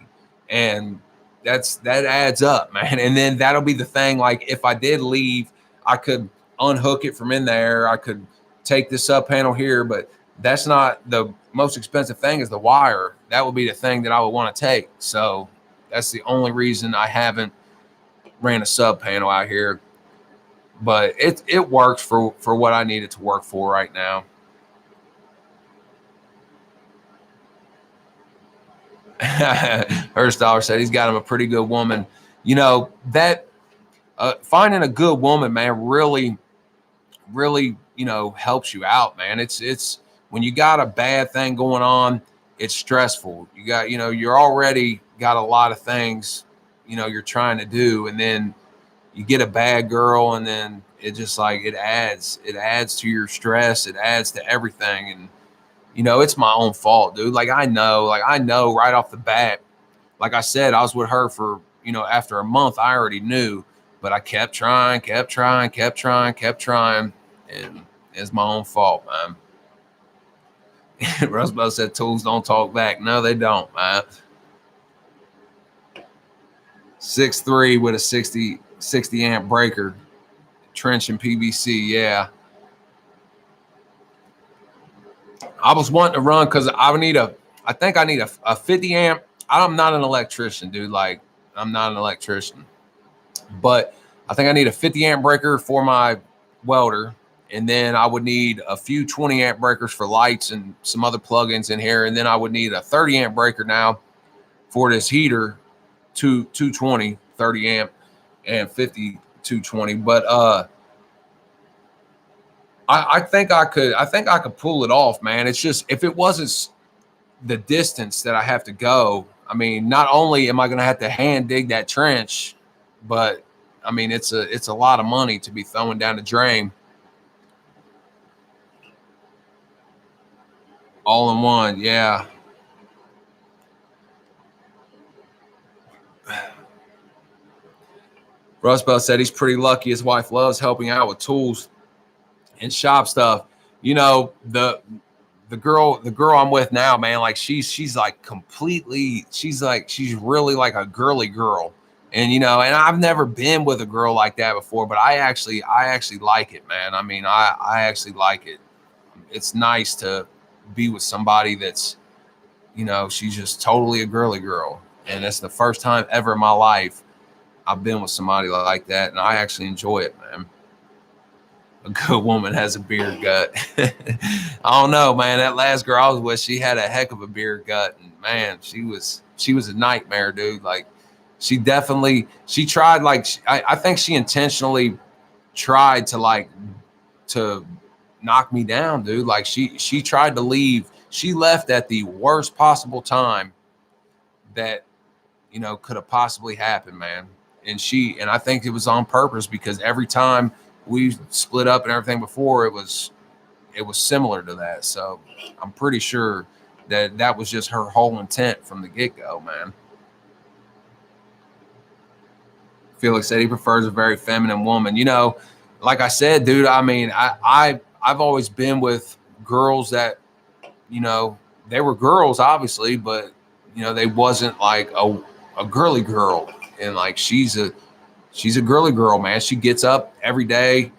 and that adds up, man. And then that'll be the thing. Like if I did leave, I could unhook it from in there. I could take this sub panel here, but that's not the most expensive thing. Is the wire. That would be the thing that I would want to take. So that's the only reason I haven't ran a sub panel out here. But it works for what I need it to work for right now. Herstauer said he's got him a pretty good woman. You know, that finding a good woman, man, really, really, you know, helps you out, man. It's when you got a bad thing going on, it's stressful. You got, you know, you're already got a lot of things, you know, you're trying to do, and then you get a bad girl, and then it just like it adds to your stress, it adds to everything. And you know, it's my own fault, dude. Like I know right off the bat. Like I said, I was with her for, you know, after a month, I already knew, but I kept trying, and it's my own fault, man. Rosebud said tools don't talk back. No, they don't, man. 6'3" with a 60 amp breaker, trench and PVC. Yeah. I was wanting to run because I think I need a 50 amp. I'm not an electrician, dude. Like, I'm not an electrician, but I think I need a 50 amp breaker for my welder. And then I would need a few 20 amp breakers for lights and some other plugins in here. And then I would need a 30 amp breaker now for this heater, 220, 30 amp and 50, 220. But I think I could pull it off, man. It's just, if it wasn't the distance that I have to go, I mean, not only am I going to have to hand dig that trench, but I mean, it's a lot of money to be throwing down the drain. All in one, yeah. Rustbell said he's pretty lucky. His wife loves helping out with tools. and shop stuff. You know, the girl I'm with now, man, like she's like completely, she's really like a girly girl. And you know, and I've never been with a girl like that before, but I actually like it, man. I mean, I actually like it. It's nice to be with somebody that's, you know, she's just totally a girly girl. And it's the first time ever in my life I've been with somebody like that, and I actually enjoy it, man. A good woman has a beer gut. I don't know, man. That last girl I was with, she had a heck of a beer gut, and man, she was a nightmare, dude. Like, she tried, like, I think she intentionally tried to, like, to knock me down, dude. Like, she tried to leave. She left at the worst possible time that, you know, could have possibly happened, man. And I think it was on purpose, because every time we split up and everything before, it was similar to that. So I'm pretty sure that that was just her whole intent from the get-go, man. Felix said he prefers a very feminine woman. You know, like I said, dude, I mean, I've always been with girls that, you know, they were girls, obviously, but you know, they wasn't like a girly girl. And like, she's a girly girl, man. She gets up every day,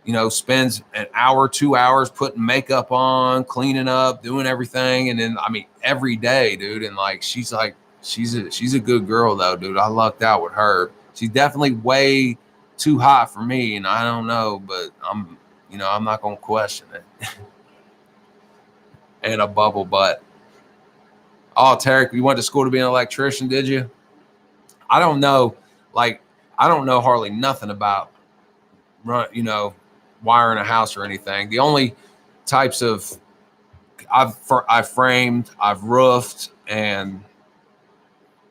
you know, spends an hour, 2 hours putting makeup on, cleaning up, doing everything. And then, I mean, every day, dude. And like, she's a good girl though, dude. I lucked out with her. She's definitely way too hot for me. And I don't know, but I'm not going to question it. And a bubble butt. Oh, Tarek, you went to school to be an electrician, did you? I don't know. Like, I don't know hardly nothing about you know, wiring a house or anything. The only types of I've framed, I've roofed, and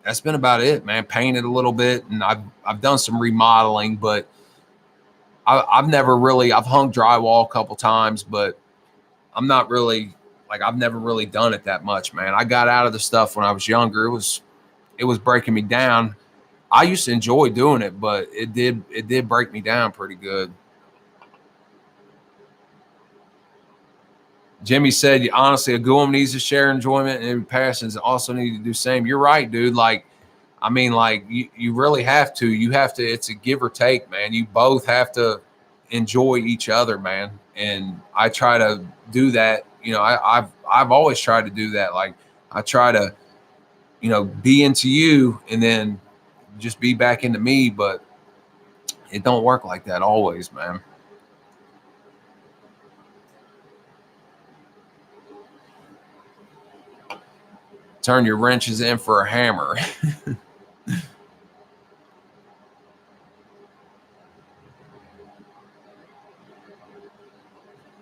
that's been about it, man. Painted a little bit, and I've done some remodeling, but I've never really, I've hung drywall a couple times, but I'm not really, like, I've never really done it that much, man. I got out of the stuff when I was younger. It was breaking me down. I used to enjoy doing it, but it did break me down pretty good. Jimmy said, honestly, a good woman needs to share enjoyment and passions, also need to do same. You're right, dude. Like, I mean, like, you really have to. You have to. It's a give or take, man. You both have to enjoy each other, man. And I try to do that. You know, I've always tried to do that. Like, I try to, you know, be into you and then just be back into me, but it don't work like that always, man. Turn your wrenches in for a hammer.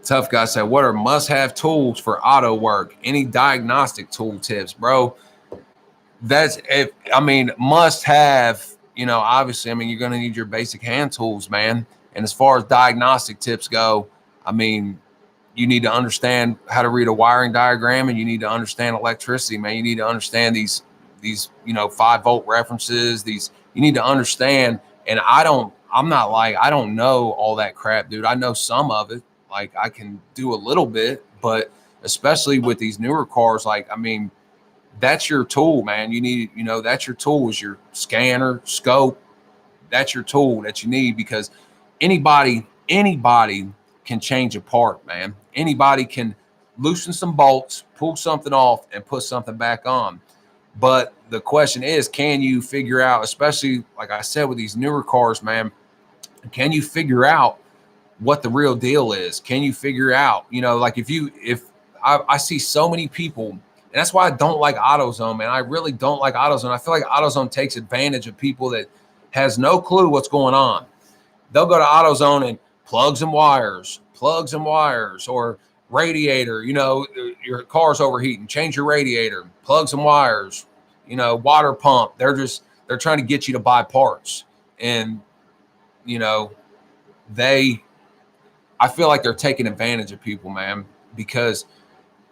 Tough guy said, what are must-have tools for auto work? Any diagnostic tool tips, bro? That's if I mean, must have, you know, obviously, I mean, you're gonna need your basic hand tools, man. And as far as diagnostic tips go, I mean, you need to understand how to read a wiring diagram, and you need to understand electricity, man. You need to understand these, you know, 5 volt references, these, you need to understand. And I'm not like, I don't know all that crap, dude. I know some of it. Like, I can do a little bit, but especially with these newer cars, like, I mean, that's your tool, man. You need, you know, that's your tool, is your scanner, scope. That's your tool that you need, because anybody can change a part, man. Anybody can loosen some bolts, pull something off, and put something back on. But the question is, can you figure out, especially like I said with these newer cars, man, can you figure out what the real deal is? Can you figure out, you know, like, if I see so many people, and that's why I don't like AutoZone, man. I really don't like AutoZone. I feel like AutoZone takes advantage of people that has no clue what's going on. They'll go to AutoZone and plugs and wires, or radiator, you know, your car's overheating, change your radiator, plugs and wires, you know, water pump. They're trying to get you to buy parts. And, you know, I feel like they're taking advantage of people, man, because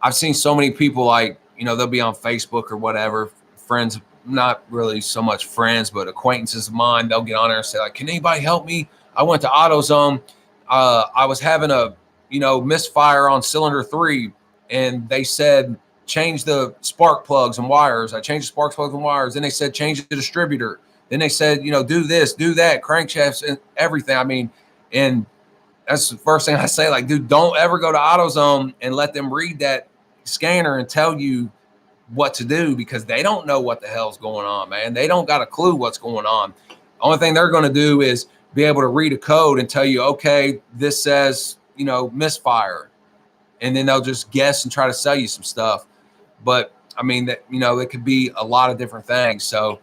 I've seen so many people, like, you know, they'll be on Facebook or whatever, friends, not really so much friends, but acquaintances of mine. They'll get on there and say, like, can anybody help me? I went to AutoZone. I was having misfire on cylinder 3, and they said change the spark plugs and wires. I changed the spark plugs and wires. Then they said change the distributor. Then they said, do this, do that, crankshafts and everything. I mean, and that's the first thing I say, like, dude, don't ever go to AutoZone and let them read that scanner and tell you what to do, because they don't know what the hell's going on, man. They don't got a clue what's going on. Only thing they're going to do is be able to read a code and tell you, okay, this says, misfire. And then they'll just guess and try to sell you some stuff. But I mean, that, it could be a lot of different things. So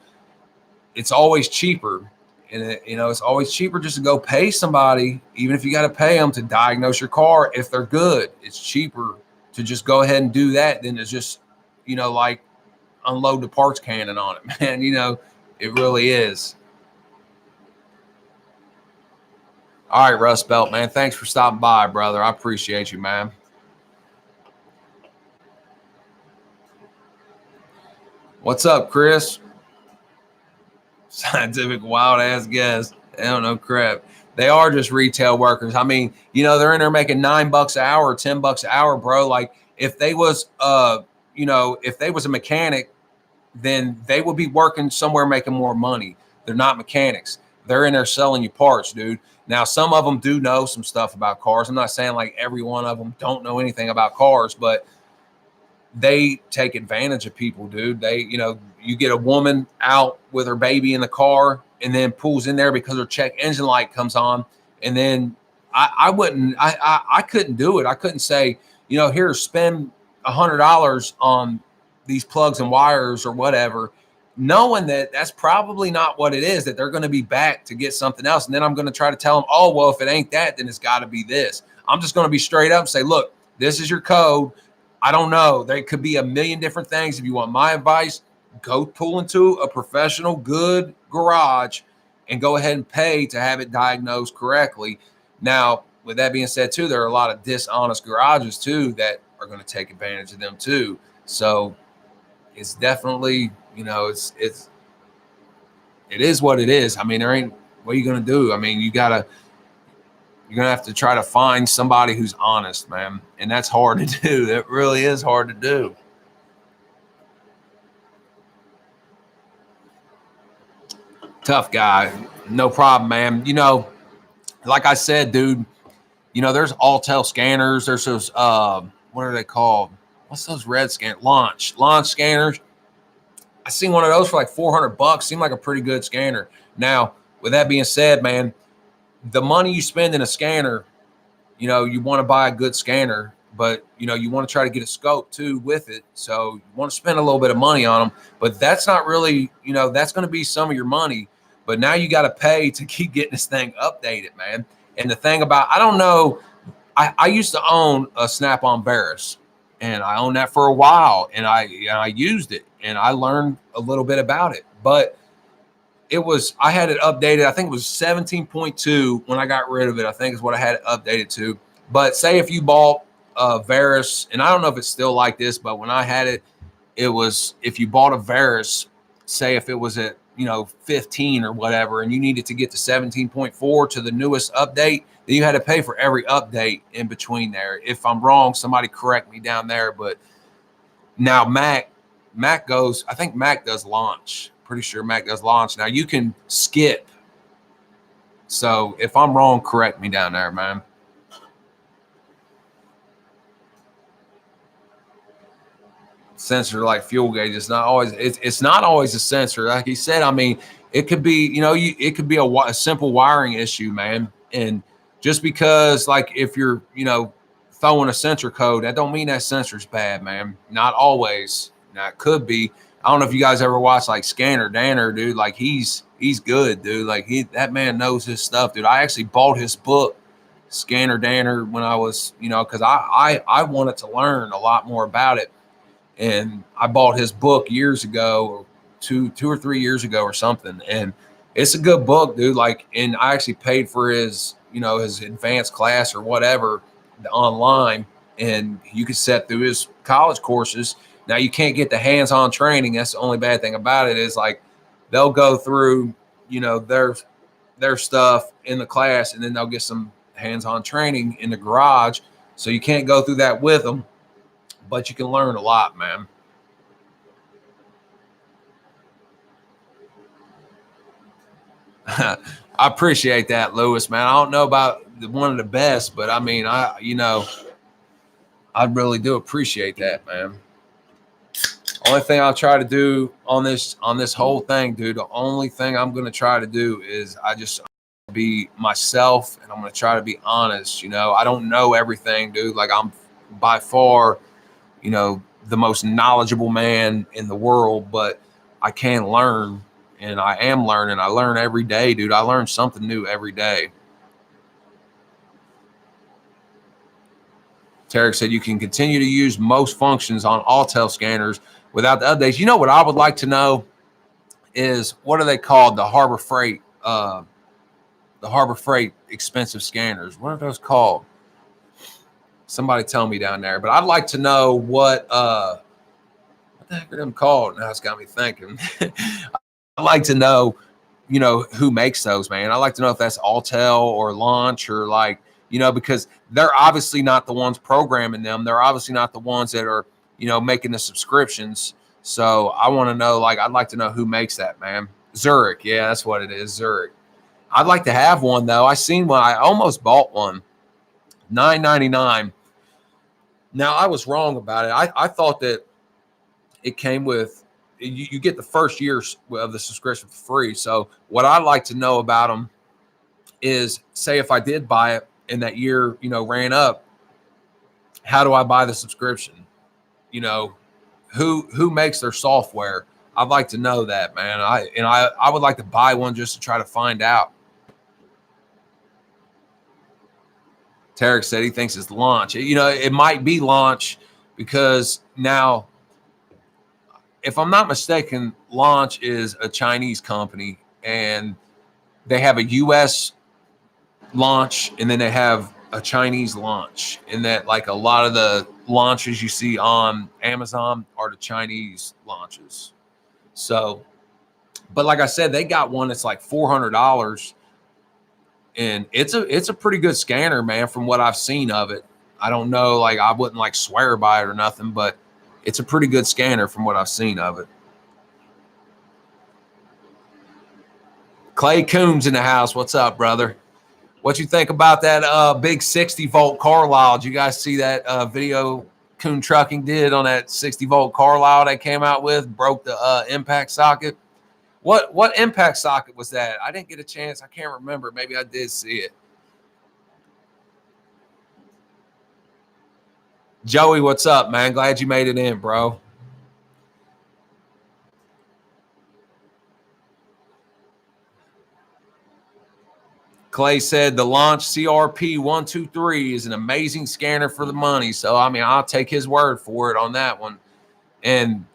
it's always cheaper. And it's always cheaper just to go pay somebody, even if you got to pay them to diagnose your car. If they're good, it's cheaper to just go ahead and do that than to just, like unload the parts cannon on it, man. It really is. All right, Rust Belt, man. Thanks for stopping by, brother. I appreciate you, man. What's up, Chris? Scientific wild ass guess. They don't know crap. They are just retail workers. I mean, they're in there making $9 an hour, $10 an hour, bro. Like if they was if they was a mechanic, then they would be working somewhere making more money. They're not mechanics. They're in there selling you parts, dude. Now, some of them do know some stuff about cars. I'm not saying like every one of them don't know anything about cars, but they take advantage of people, dude. They, you get a woman out with her baby in the car and then pulls in there because her check engine light comes on. And then I couldn't do it. I couldn't say, here, spend $100 on these plugs and wires or whatever, knowing that that's probably not what it is, that they're going to be back to get something else. And then I'm going to try to tell them, oh, well, if it ain't that, then it's got to be this. I'm just going to be straight up and say, look, this is your code. I don't know. There could be a million different things. If you want my advice, go pull into a professional, good garage and go ahead and pay to have it diagnosed correctly. Now, with that being said, too, there are a lot of dishonest garages, too, that are going to take advantage of them, too. So it's definitely, it is what it is. I mean, there ain't, what are you going to do? I mean, you're going to have to try to find somebody who's honest, man. And that's hard to do. That really is hard to do. Tough guy. No problem, man. Like I said, dude, there's Altel scanners. There's those, what are they called? What's those red launch scanners? I seen one of those for like $400. Seemed like a pretty good scanner. Now, with that being said, man, the money you spend in a scanner, you want to buy a good scanner, but, you want to try to get a scope too with it. So you want to spend a little bit of money on them, but that's not really, that's going to be some of your money. But now you got to pay to keep getting this thing updated, man. And the thing about, I don't know, I used to own a Snap-on Barris, and I owned that for a while, and I used it, and I learned a little bit about it. But I had it updated. I think it was 17.2 when I got rid of it, I think is what I had it updated to. But say if you bought a Varus, and I don't know if it's still like this, but when I had it, it was, if you bought a Varus, say if it was at, 15 or whatever, and you needed to get to 17.4 to the newest update, then you had to pay for every update in between there. If I'm wrong, somebody correct me down there. But now Mac goes, I think Mac does launch. Pretty sure Mac does launch. Now you can skip. So if I'm wrong, correct me down there, man. Sensor like fuel gauge, it's not always, it's not always a sensor. Like he said, I mean, it could be, it could be a simple wiring issue, man. And just because, like, if you're, throwing a sensor code, that don't mean that sensor's bad, man. Not always. Now it could be. I don't know if you guys ever watch like Scanner Danner, dude. Like he's good, dude. Like that man knows his stuff, dude. I actually bought his book, Scanner Danner, when I was, because I wanted to learn a lot more about it. And I bought his book years ago, or two or 3 years ago or something. And it's a good book, dude. Like, and I actually paid for his, his advanced class or whatever online, and you could set through his college courses. Now you can't get the hands-on training. That's the only bad thing about it, is like they'll go through, their stuff in the class, and then they'll get some hands-on training in the garage. So you can't go through that with them, but you can learn a lot, man. I appreciate that, Lewis, man. I don't know about one of the best, but I mean, I really do appreciate that, man. Only thing I'll try to do on this whole thing, dude, the only thing I'm going to try to do is I just be myself, and I'm going to try to be honest. I don't know everything, dude. Like, I'm by far, the most knowledgeable man in the world, but I can learn, and I am learning. I learn every day, dude. I learn something new every day. Tarek said you can continue to use most functions on Autel scanners without the updates. You know what I would like to know is, what are they called? The Harbor Freight expensive scanners. What are those called? Somebody tell me down there. But I'd like to know what the heck are them called? Now it's got me thinking. I'd like to know, who makes those, man. I'd like to know if that's Autel or Launch, or like, because they're obviously not the ones programming them. They're obviously not the ones that are, making the subscriptions. So I want to know, like, I'd like to know who makes that, man. Zurich. Yeah, that's what it is. Zurich. I'd like to have one, though. I seen one. I almost bought one. $9.99. Now, I was wrong about it. I thought that it came with, you get the first year of the subscription for free. So what I'd like to know about them is, say if I did buy it and that year, ran up, how do I buy the subscription? Who makes their software? I'd like to know that, man. I would like to buy one just to try to find out. Tarek said he thinks it's Launch. It might be Launch, because now, if I'm not mistaken, Launch is a Chinese company, and they have a U.S. launch, and then they have a Chinese launch. And that, like, a lot of the launches you see on Amazon are the Chinese launches. So, but like I said, they got one that's like $400, and it's a pretty good scanner, man, from what I've seen of it. I don't know, like, I wouldn't like swear by it or nothing, but it's a pretty good scanner from what I've seen of it. Clay Coombs in the house. What's up, brother? What you think about that big 60-volt Carlisle? Did you guys see that video Coon Trucking did on that 60-volt Carlisle they came out with? Broke the impact socket. What impact socket was that? I didn't get a chance. I can't remember. Maybe I did see it. Joey, what's up, man? Glad you made it in, bro. Clay said the Launch CRP123 is an amazing scanner for the money. So, I mean, I'll take his word for it on that one. And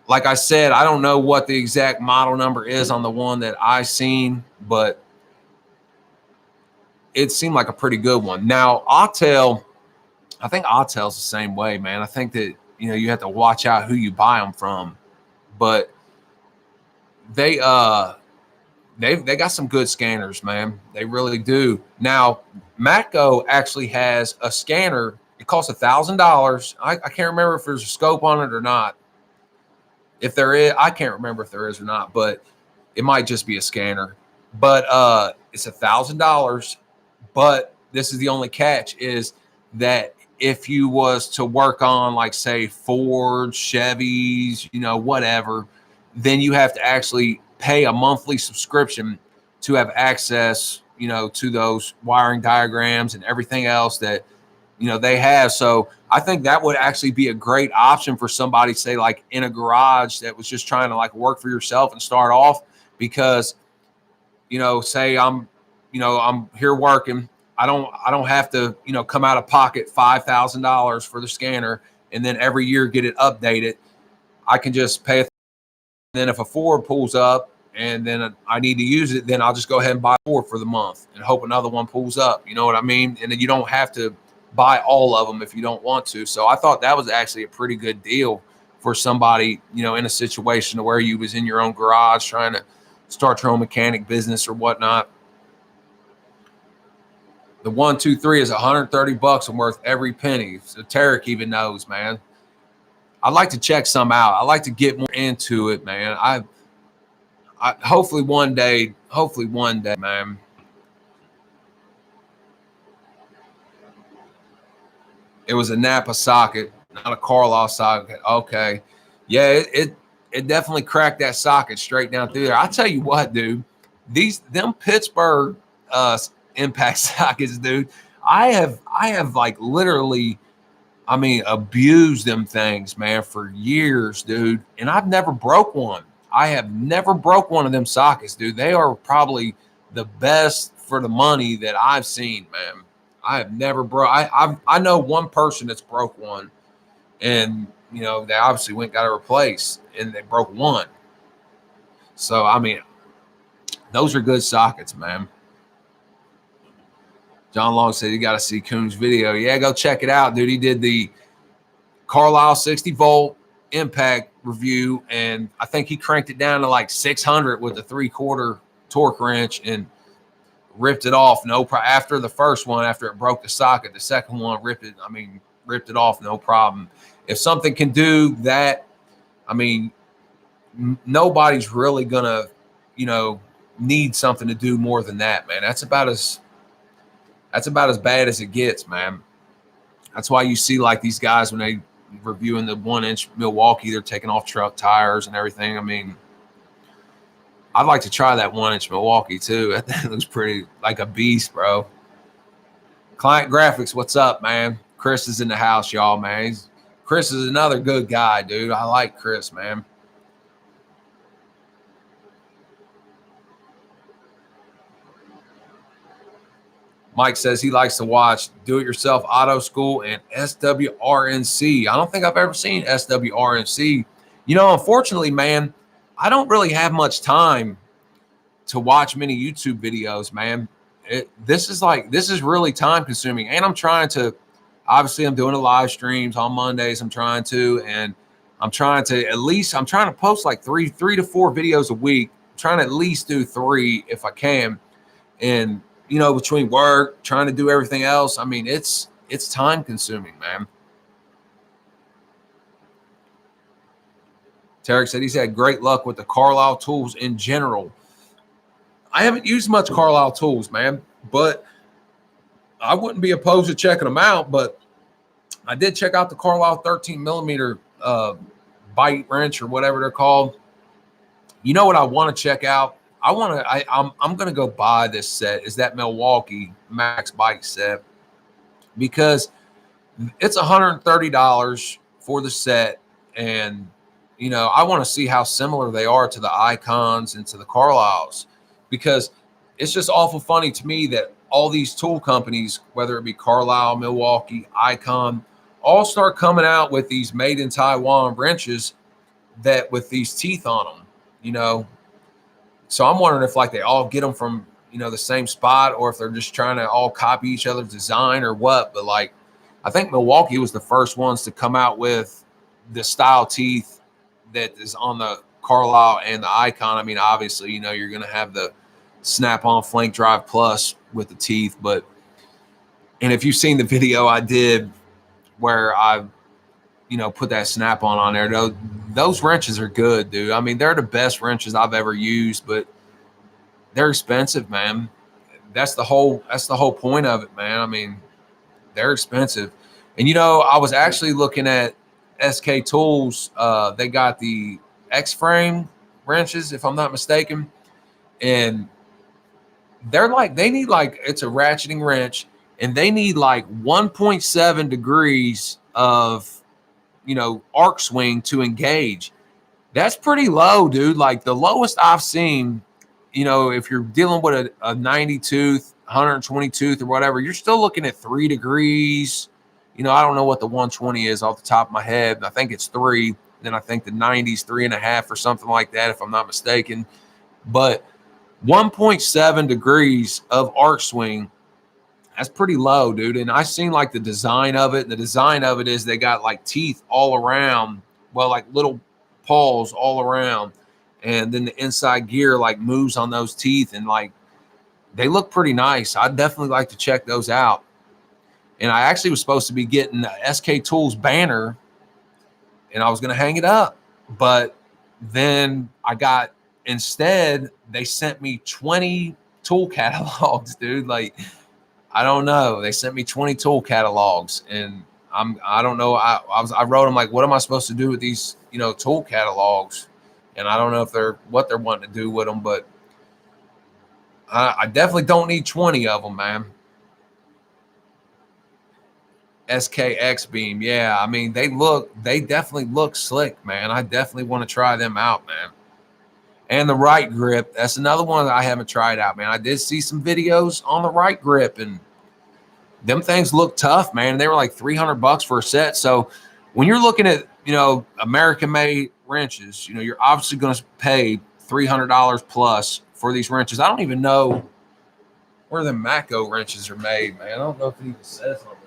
like I said, I don't know what the exact model number is on the one that I seen, but it seemed like a pretty good one. Now, Autel, I think Autel's the same way, man. I think that, you have to watch out who you buy them from, but they got some good scanners, man. They really do. Now, Matco actually has a scanner. It costs $1,000. I can't remember if there's a scope on it or not. If there is, I can't remember if there is or not, but it might just be a scanner. But it's $1,000. But this is the only catch, is that if you was to work on, like, say, Ford, Chevys, whatever, then you have to actually pay a monthly subscription to have access, to those wiring diagrams and everything else that, they have. So I think that would actually be a great option for somebody, say, like, in a garage that was just trying to, like, work for yourself and start off, because, say I'm here working. I don't have to, come out of pocket $5,000 for the scanner and then every year get it updated. I can just pay. Then if a Ford pulls up and then I need to use it, then I'll just go ahead and buy Ford for the month and hope another one pulls up. You know what I mean? And then you don't have to buy all of them if you don't want to. So I thought that was actually a pretty good deal for somebody, in a situation where you was in your own garage trying to start your own mechanic business or whatnot. The 123 is 130 bucks and worth every penny. So Tarek even knows, man. I'd like to check some out. I'd like to get more into it, man. I hopefully one day, man. It was a Napa socket, not a Carlisle socket. Okay. Yeah, it definitely cracked that socket straight down through there. I tell you what, dude, them Pittsburgh impact sockets, dude. I have like literally, I mean, abused them things, man, for years, dude. And I've never broke one. I have never broke one of them sockets, dude. They are probably the best for the money that I've seen, man. I have never broke. I know one person that's broke one, and they obviously went and got it replaced, and they broke one. So I mean, those are good sockets, man. John Long said you got to see Coon's video. Yeah, go check it out, dude. He did the Carlisle 60-volt impact review, and I think he cranked it down to like 600 with a 3/4 torque wrench and ripped it off. After the first one, after it broke the socket, the second one ripped it off, no problem. If something can do that, I mean, nobody's really gonna, need something to do more than that, man. That's about as bad as it gets, man. That's why you see like these guys when they reviewing the 1-inch Milwaukee, they're taking off truck tires and everything. I mean, I'd like to try that 1-inch Milwaukee too. That thing looks pretty like a beast, bro. Client Graphics, what's up, man? Chris is in the house, y'all, man. Chris is another good guy, dude. I like Chris, man. Mike says he likes to watch Do-It-Yourself Auto School and SWRNC. I don't think I've ever seen SWRNC. Unfortunately, man, I don't really have much time to watch many YouTube videos, man. This is really time consuming. And I'm trying to doing the live streams on Mondays. I'm trying to post like three to four videos a week. I'm trying to at least do 3 if I can. And between work, trying to do everything else, I mean, it's time consuming, man. Tarek said he's had great luck with the Carlisle tools in general. I haven't used much Carlisle tools, man, but I wouldn't be opposed to checking them out. But I did check out the Carlisle 13 millimeter bite wrench or whatever they're called. You know what I want to check out? I'm going to go buy this set, is that Milwaukee Max Bike set, because it's $130 for the set. And, I want to see how similar they are to the Icons and to the Carlisles, because it's just awful funny to me that all these tool companies, whether it be Carlisle, Milwaukee, Icon, all start coming out with these made in Taiwan wrenches that with these teeth on them, So I'm wondering if like they all get them from, the same spot, or if they're just trying to all copy each other's design or what. But like, I think Milwaukee was the first ones to come out with the style teeth that is on the Carlisle and the Icon. I mean, obviously, you're going to have the snap-on flank drive plus with the teeth. And if you've seen the video I did where I, put that snap-on on there, those wrenches are good, dude. I mean, they're the best wrenches I've ever used, but they're expensive, man. That's the whole point of it, man. I mean, they're expensive. And I was actually looking at SK Tools. They got the X-frame wrenches, if I'm not mistaken, and they need like, it's a ratcheting wrench, and they need like 1.7 degrees of arc swing to engage. That's pretty low, dude. Like the lowest I've seen, if you're dealing with a 90 tooth, 120 tooth or whatever, you're still looking at 3 degrees. I don't know what the 120 is off the top of my head. I think it's 3. Then I think the 90's 3.5 or something like that, if I'm not mistaken. But 1.7 degrees of arc swing, that's pretty low, dude. And I seen like the design of it. The design of it is they got like teeth all around, well, like little paws all around. And then the inside gear like moves on those teeth. And like, they look pretty nice. I'd definitely like to check those out. And I actually was supposed to be getting the SK Tools banner, and I was going to hang it up. But then instead, they sent me 20 tool catalogs, dude. Like, I don't know. They sent me 20 tool catalogs, and I don't know. I wrote them like, what am I supposed to do with these, tool catalogs? And I don't know if what they're wanting to do with them, but I definitely don't need 20 of them, man. SKX Beam. Yeah. I mean, they definitely look slick, man. I definitely want to try them out, man. And the right grip. That's another one that I haven't tried out, man. I did see some videos on the right grip, and them things look tough, man. They were like $300 for a set. So when you're looking at, American made wrenches, you're obviously going to pay $300 plus for these wrenches. I don't even know where the Mako wrenches are made, man. I don't know if it even says on there.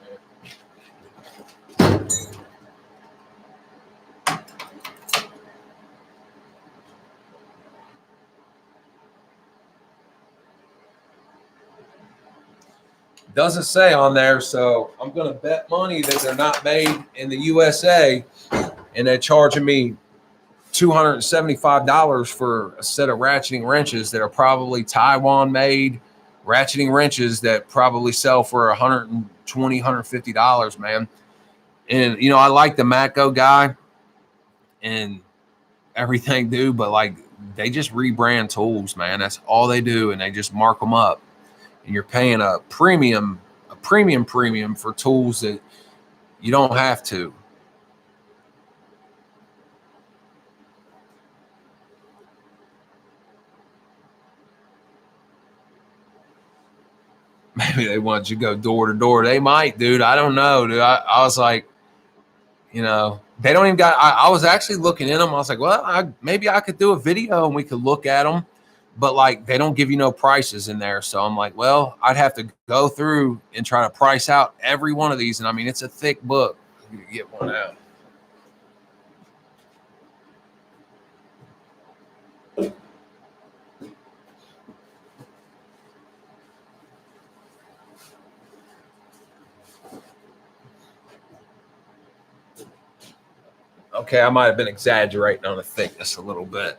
Doesn't say on there, so I'm going to bet money that they're not made in the USA, and they're charging me $275 for a set of ratcheting wrenches that are probably Taiwan made ratcheting wrenches that probably sell for $120, $150, man. And, I like the Mako guy and everything, dude, but like they just rebrand tools, man. That's all they do, and they just mark them up. And you're paying a premium for tools that you don't have to. Maybe they want you to go door to door. They might, dude. I don't know, dude. I was like, they don't even got, I was actually looking in them. I was like, well, maybe I could do a video and we could look at them. But like they don't give you no prices in there. So I'm like, well, I'd have to go through and try to price out every one of these. And I mean, it's a thick book. You can get one out. Okay, I might have been exaggerating on the thickness a little bit,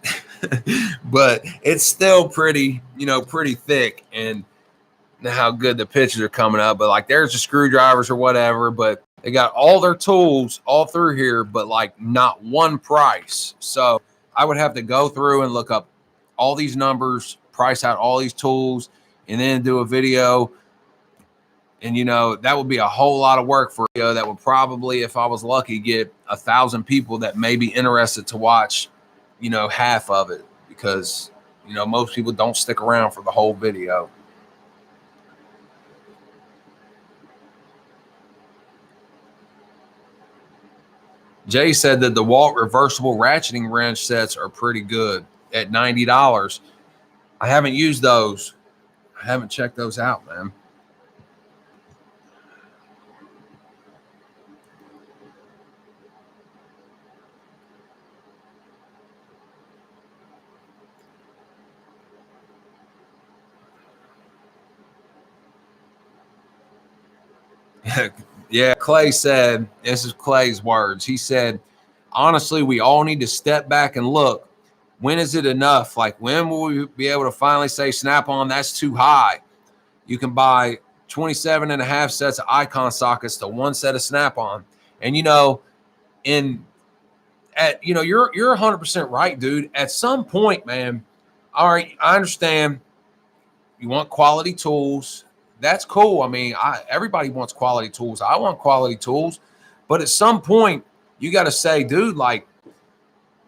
but it's still pretty, pretty thick. And how good the pictures are coming up, but like there's the screwdrivers or whatever, but they got all their tools all through here, but like not one price. So I would have to go through and look up all these numbers, price out all these tools, and then do a video. And that would be a whole lot of work for you. That would probably, if I was lucky, get 1,000 people that may be interested to watch, half of it, because most people don't stick around for the whole video. Jay said that the Walt reversible ratcheting wrench sets are pretty good at $90. I haven't used those. I haven't checked those out, man. Yeah, Clay said, this is Clay's words. He said, honestly, we all need to step back and look. When is it enough? Like, when will we be able to finally say, Snap-on, that's too high? You can buy 27 and a half sets of icon sockets to one set of Snap-on. And, you're 100% right, dude. At some point, man, all right, I understand you want quality tools. That's cool. I mean, everybody wants quality tools. I want quality tools. But at some point, you got to say, dude, like,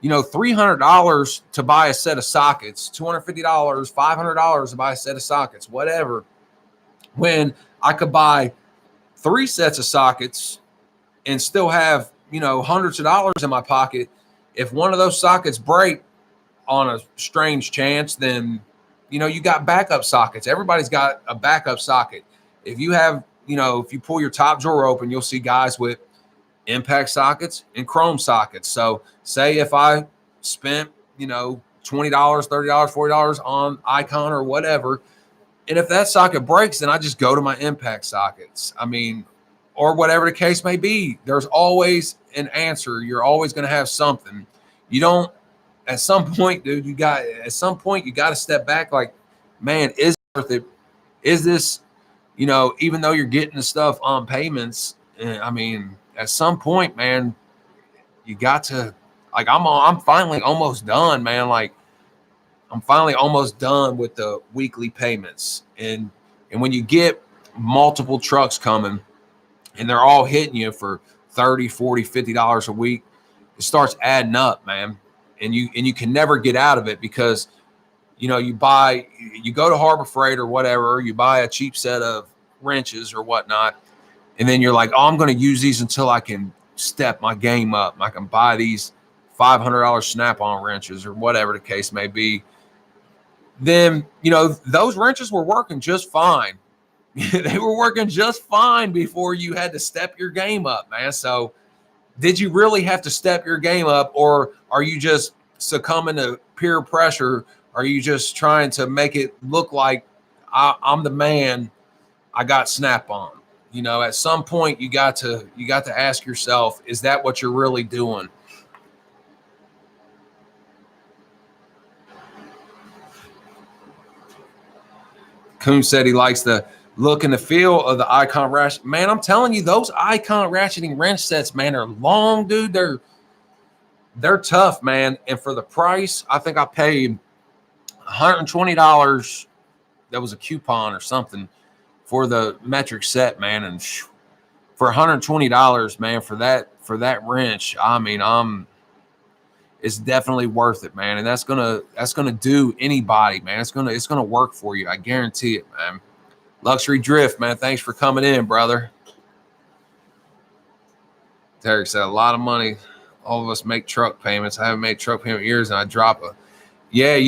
$300 to buy a set of sockets, $250, $500 to buy a set of sockets, whatever, when I could buy 3 sets of sockets and still have, hundreds of dollars in my pocket. If one of those sockets break on a strange chance, then you got backup sockets. Everybody's got a backup socket. If you have, if you pull your top drawer open, you'll see guys with impact sockets and chrome sockets. So say if I spent, $20, $30, $40 on icon or whatever, And if that socket breaks, then I just go to my impact sockets. I mean, or whatever the case may be. There's always an answer. You're always going to have something. You don't, at some point, dude, you got to step back like, man, is it worth it? Is this, even though you're getting the stuff on payments, I mean, at some point, man, you got to, like, I'm finally almost done, man. Like, I'm finally almost done with the weekly payments. And when you get multiple trucks coming and they're all hitting you for 30, 40, $50 a week, it starts adding up, man. And you can never get out of it because, you go to Harbor Freight or whatever, you buy a cheap set of wrenches or whatnot. And then you're like, oh, I'm going to use these until I can step my game up. I can buy these $500 Snap-on wrenches or whatever the case may be. Then, those wrenches were working just fine. They were working just fine before you had to step your game up, man. So did you really have to step your game up, or are you just succumbing to peer pressure? Are you just trying to make it look like I'm the man? I got Snap-on. At some point you got to ask yourself, is that what you're really doing? Coon said he likes the look and the feel of the Icon ratchet. Man, I'm telling you, those Icon ratcheting wrench sets, man, are long, dude. They're tough, man. And for the price, I think I paid $120. That was a coupon or something for the metric set, man. And for $120, man, for that wrench, I mean, it's definitely worth it, man. And that's gonna do anybody, man. It's gonna work for you. I guarantee it, man. Luxury Drift, man. Thanks for coming in, brother. Derek said a lot of money. All of us make truck payments. I haven't made truck payment years, and I drop a. Yeah,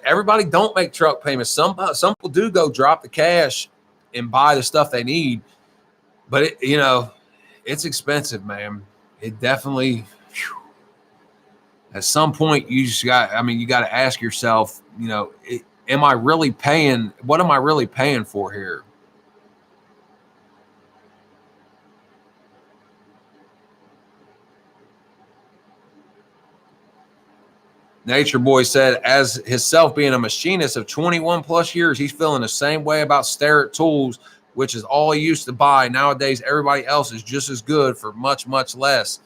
everybody don't make truck payments. Some people do go drop the cash and buy the stuff they need, but it's expensive, man. It definitely. At some point, you got to ask yourself, am I really paying? What am I really paying for here? Nature Boy said, as himself being a machinist of 21 plus years, he's feeling the same way about Starrett tools, which is all he used to buy. Nowadays, everybody else is just as good for much, much less.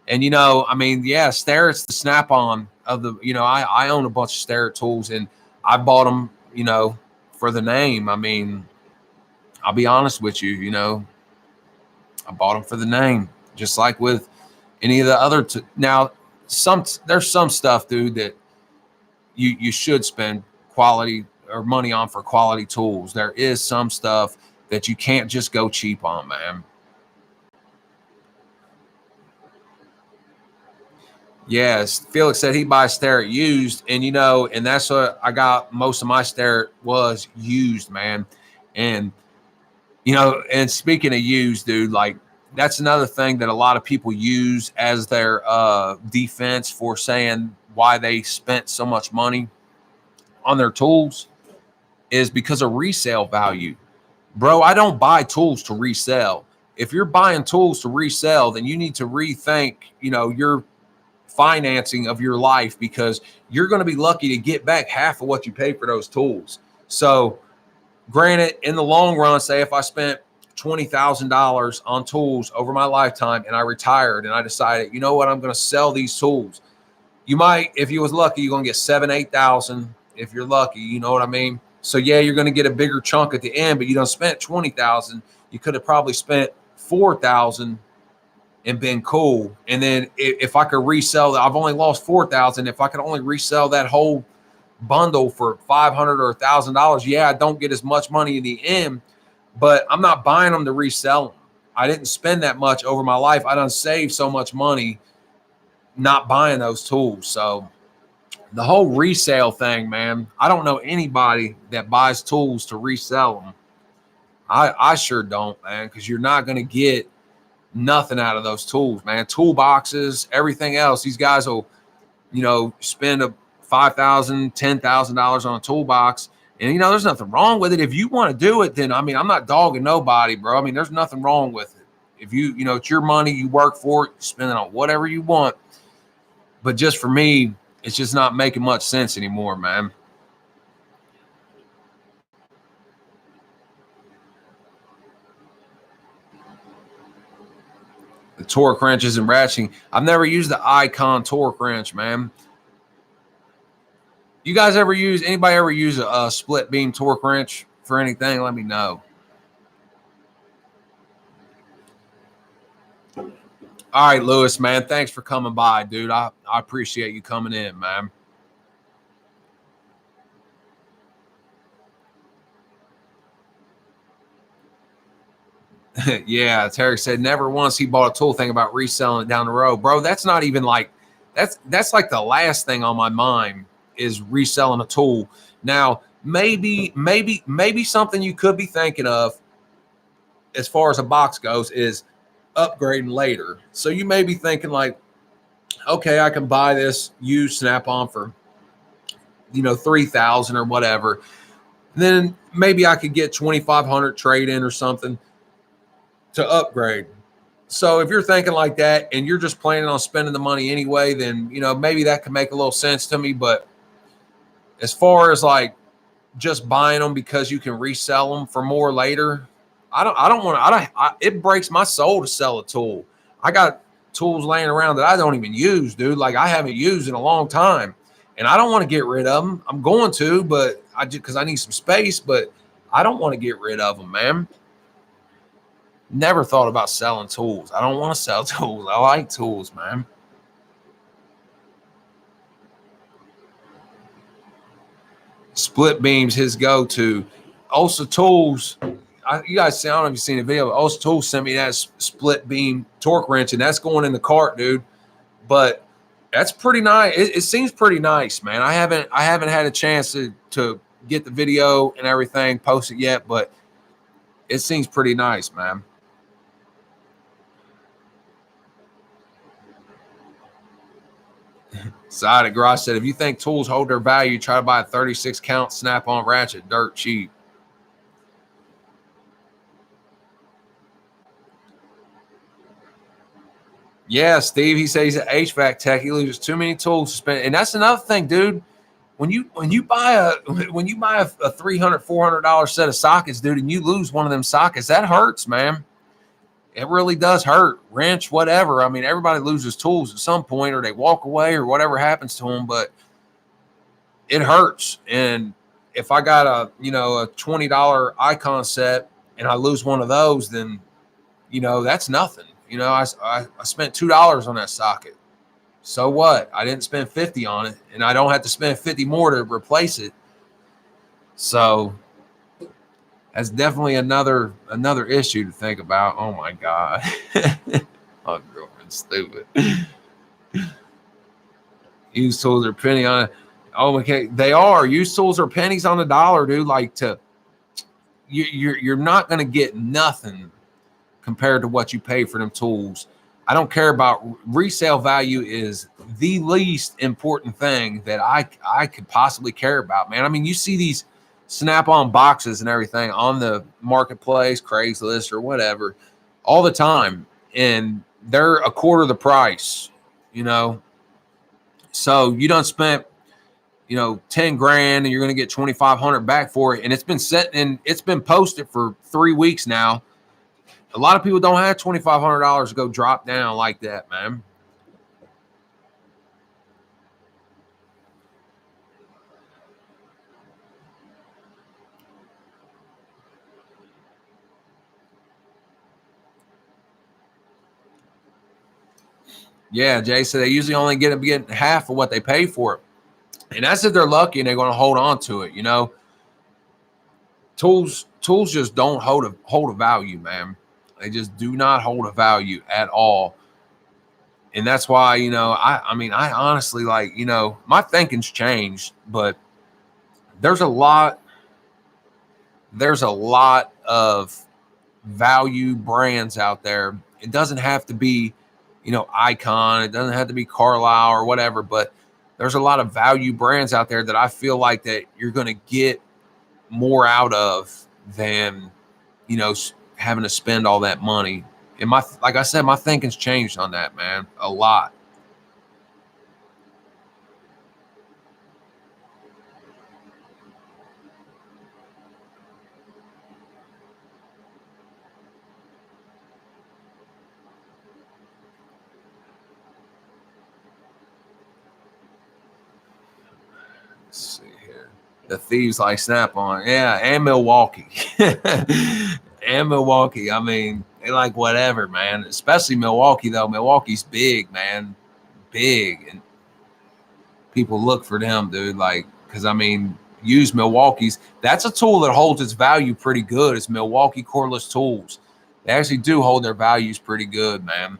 And, Starrett's the Snap-on of the, I own a bunch of Starrett tools, and I bought them, for the name. I mean, I'll be honest with you, I bought them for the name, just like with any of the other. Now, there's some stuff, dude, that you should spend quality or money on for quality tools. There is some stuff that you can't just go cheap on, man. Yes, Felix said he buys Starrett used, and and that's what I got. Most of my Starrett was used, man. And and speaking of used, dude, like that's another thing that a lot of people use as their defense for saying why they spent so much money on their tools is because of resale value. Bro, I don't buy tools to resell. If you're buying tools to resell, then you need to rethink, your financing of your life, because you're going to be lucky to get back half of what you paid for those tools. So granted, in the long run, say if I spent $20,000 on tools over my lifetime and I retired and I decided, you know what, I'm going to sell these tools. You might, if you was lucky, you're going to get 7,000-8,000 if you're lucky, you know what I mean? So yeah, you're going to get a bigger chunk at the end, but you don't spent 20,000. You could have probably spent 4,000 and been cool. And then if I could resell that, I've only lost 4,000. If I could only resell that whole bundle for $500 or $1,000, yeah, I don't get as much money in the end, but I'm not buying them to resell them. I didn't spend that much over my life. I done saved so much money not buying those tools. So the whole resale thing, man, I don't know anybody that buys tools to resell them. I sure don't, man, because you're not going to get nothing out of those tools, man. Toolboxes, everything else. These guys will, spend $5,000, $10,000 on a toolbox, And, you know, there's nothing wrong with it. If you want to do it, then, I mean, I'm not dogging nobody, bro. I mean, there's nothing wrong with it. If you know, it's your money, you work for it, spend it on whatever you want. But just for me, it's just not making much sense anymore, man. The torque wrenches and ratcheting. I've never used the Icon torque wrench, man. You guys anybody ever use a split beam torque wrench for anything? Let me know. All right, Lewis, man. Thanks for coming by, dude. I appreciate you coming in, man. Yeah, Terry said never once he bought a tool thing about reselling it down the road. Bro, that's not even like that's like the last thing on my mind is reselling a tool. Now, maybe something you could be thinking of as far as a box goes is upgrading later. So you may be thinking like, okay, I can buy this used Snap-on for, you know, 3,000 or whatever. Then maybe I could get 2,500 trade in or something to upgrade. So if you're thinking like that and you're just planning on spending the money anyway, then, you know, maybe that could make a little sense to me. But as far as like just buying them because you can resell them for more later, I don't want to, it breaks my soul to sell a tool. I got tools laying around that I don't even use, dude. Like I haven't used in a long time and I don't want to get rid of them. I'm going to, but because I need some space, but I don't want to get rid of them, man. Never thought about selling tools. I don't want to sell tools. I like tools, man. Split beams, his go-to. Osa Tools. You guys, I don't know if you've seen the video. Osa Tools sent me that split beam torque wrench, and that's going in the cart, dude. But that's pretty nice. It seems pretty nice, man. I haven't had a chance to get the video and everything posted yet, but it seems pretty nice, man. Side of Garage said, if you think tools hold their value, try to buy a 36 count Snap-on ratchet, dirt cheap. Yeah, Steve, he says he's an HVAC tech. He loses too many tools to spend. And that's another thing, dude. When you buy a $300, $400 set of sockets, dude, and you lose one of them sockets, that hurts, man. It really does hurt. Wrench, whatever. I mean, everybody loses tools at some point, or they walk away, or whatever happens to them. But it hurts. And if I got a $20 Icon set and I lose one of those, then that's nothing. I spent $2 on that socket. So what? I didn't spend 50 on it, and I don't have to spend 50 more to replace it. So that's definitely another issue to think about. Oh my God. My girlfriend's stupid. Used tools are penny on it. Oh, okay. They are. Used tools are pennies on the dollar, dude. Like you're not gonna get nothing compared to what you pay for them tools. I don't care about resale value is the least important thing that I could possibly care about, man. I mean, you see these Snap-on boxes and everything on the marketplace, Craigslist or whatever, all the time, and they're a quarter the price, So you done spent, 10 grand and you're going to get 2,500 back for it. And it's been it's been posted for 3 weeks now. A lot of people don't have $2,500 to go drop down like that, man. Yeah, Jay said they usually only get half of what they pay for it. And that's if they're lucky and they're going to hold on to it, Tools just don't hold a value, man. They just do not hold a value at all. And that's why, I honestly my thinking's changed, but there's a lot of value brands out there. It doesn't have to be, Icon. It doesn't have to be Carlisle or whatever, but there's a lot of value brands out there that I feel like that you're going to get more out of than, you know, having to spend all that money. And like I said, my thinking's changed on that, man, a lot. Let's see here. The thieves like Snap on, yeah, and Milwaukee. And Milwaukee. I mean, they like whatever, man. Especially Milwaukee, though. Milwaukee's big, man. Big. And people look for them, dude. Like, because I mean, use Milwaukee's. That's a tool that holds its value pretty good. It's Milwaukee cordless tools. They actually do hold their values pretty good, man.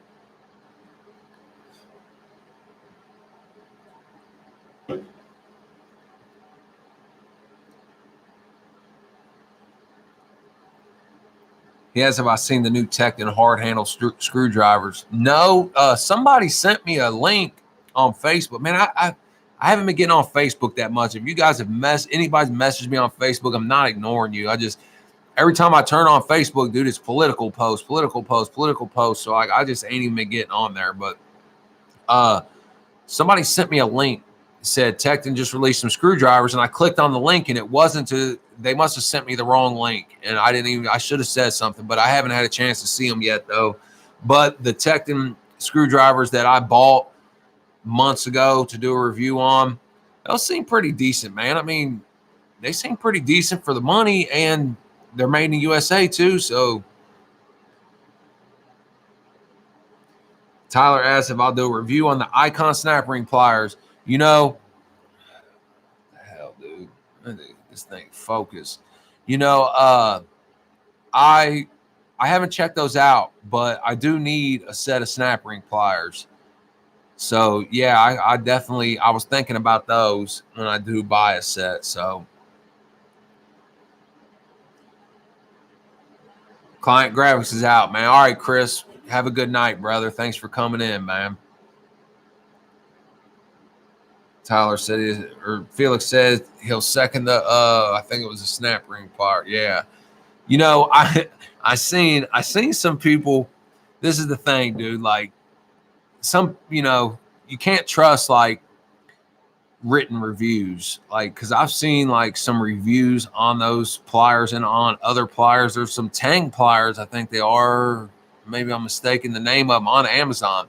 Yes, have I seen the new tech and hard handle screwdrivers? No. Somebody sent me a link on Facebook. Man, I haven't been getting on Facebook that much. If you guys have anybody's messaged me on Facebook, I'm not ignoring you. I just every time I turn on Facebook, dude, it's political posts, political posts, political posts. So like I just ain't even been getting on there. But somebody sent me a link, said Tecton just released some screwdrivers, and I clicked on the link and it wasn't to. They must have sent me the wrong link, and I should have said something, but I haven't had a chance to see them yet though. But the Tecton screwdrivers that I bought months ago to do a review on, those seem pretty decent, man. I mean, they seem pretty decent for the money, and they're made in the USA too. So Tyler asks if I'll do a review on the Icon snap ring pliers. You know, the hell, dude, this thing focus. You know, I haven't checked those out, but I do need a set of snap ring pliers. So yeah, I definitely I was thinking about those when I do buy a set. So Client Graphics is out, man. All right, Chris, have a good night, brother. Thanks for coming in, man. Tyler said, or Felix says he'll second the. I think it was a snap ring part. Yeah, you know, I seen some people. This is the thing, dude. Like some, you know, you can't trust like written reviews, like because I've seen like some reviews on those pliers and on other pliers. There's some Tang pliers, I think they are. Maybe I'm mistaken the name of them on Amazon,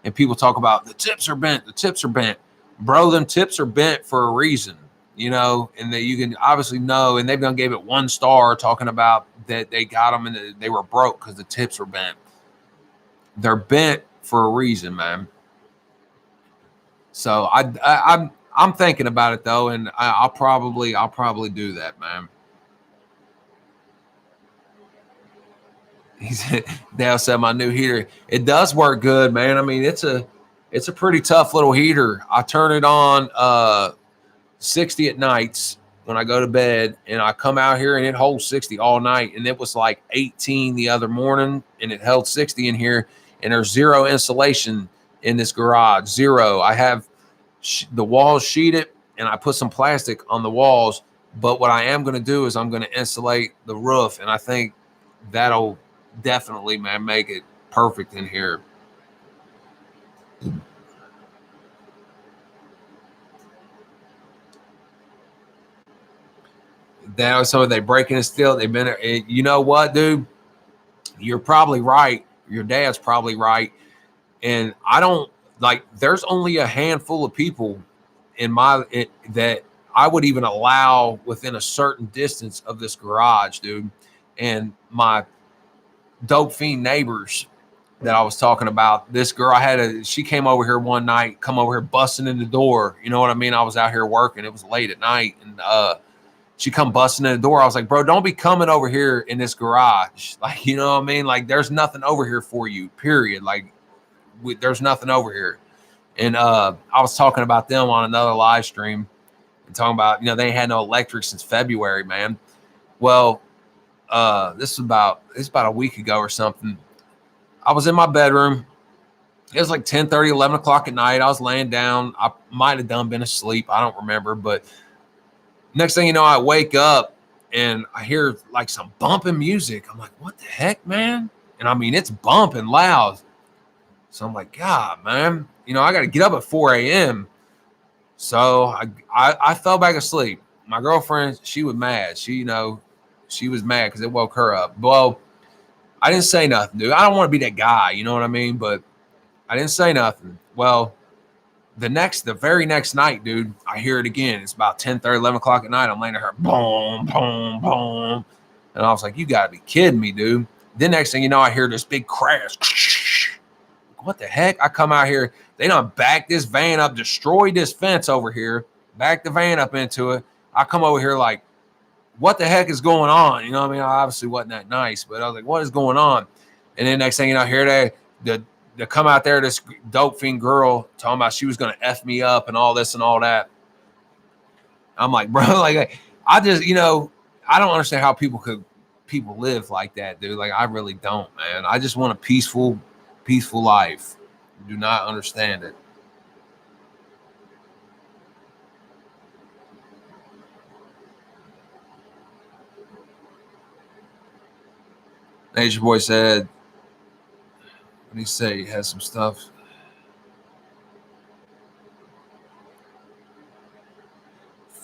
and people talk about the tips are bent. The tips are bent. Bro, them tips are bent for a reason, you know, and that you can obviously know, and they've done gave it 1 star talking about that they got them and they were broke because the tips were bent. They're bent for a reason, man. So I'm thinking about it though, and I'll probably do that, man. He said, Dale said my new heater. It does work good, man. I mean, it's a pretty tough little heater. I turn it on 60 at nights when I go to bed, and I come out here and it holds 60 all night. And it was like 18 the other morning, and it held 60 in here. And there's zero insulation in this garage. Zero. I have the walls sheeted, and I put some plastic on the walls. But what I am going to do is I'm going to insulate the roof, and I think that'll definitely, man, make it perfect in here. That so they breaking it still. They've been, you know what, dude? You're probably right. Your dad's probably right. And I don't like. There's only a handful of people in that I would even allow within a certain distance of this garage, dude. And my dope fiend neighbors that I was talking about, this girl she came over here one night, come over here busting in the door. You know what I mean? I was out here working. It was late at night, and she come busting in the door. I was like, bro, don't be coming over here in this garage. Like, you know what I mean? Like, there's nothing over here for you, period. Like, there's nothing over here. And I was talking about them on another live stream and talking about, you know, they had no electric since February, man. Well, this is about a week ago or something. I was in my bedroom. It was like 10:30, 11 o'clock at night. I was laying down. I might have been asleep. I don't remember. But next thing you know, I wake up and I hear like some bumping music. I'm like, what the heck, man? And I mean, it's bumping loud. So I'm like, God, man, you know, I got to get up at 4 a.m. So I fell back asleep. My girlfriend, she was mad. She was mad because it woke her up. Well, I didn't say nothing, dude. I don't want to be that guy, you know what I mean? But I didn't say nothing. Well, the very next night, dude, I hear it again. It's about 10:30, 11 o'clock at night. I'm laying there, boom, boom, boom. And I was like, you got to be kidding me, dude. Then next thing you know, I hear this big crash. What the heck? I come out here. They done back this van up, destroyed this fence over here, back the van up into it. I come over here like, what the heck is going on? You know what I mean? I obviously wasn't that nice, but I was like, what is going on? And then next thing you know, here they come out there, this dope fiend girl talking about she was going to F me up and all this and all that. I'm like, bro, like, I just, I don't understand how people live like that, dude. Like, I really don't, man. I just want a peaceful life. Do not understand it. Nature Boy said, what did he say? He has some stuff.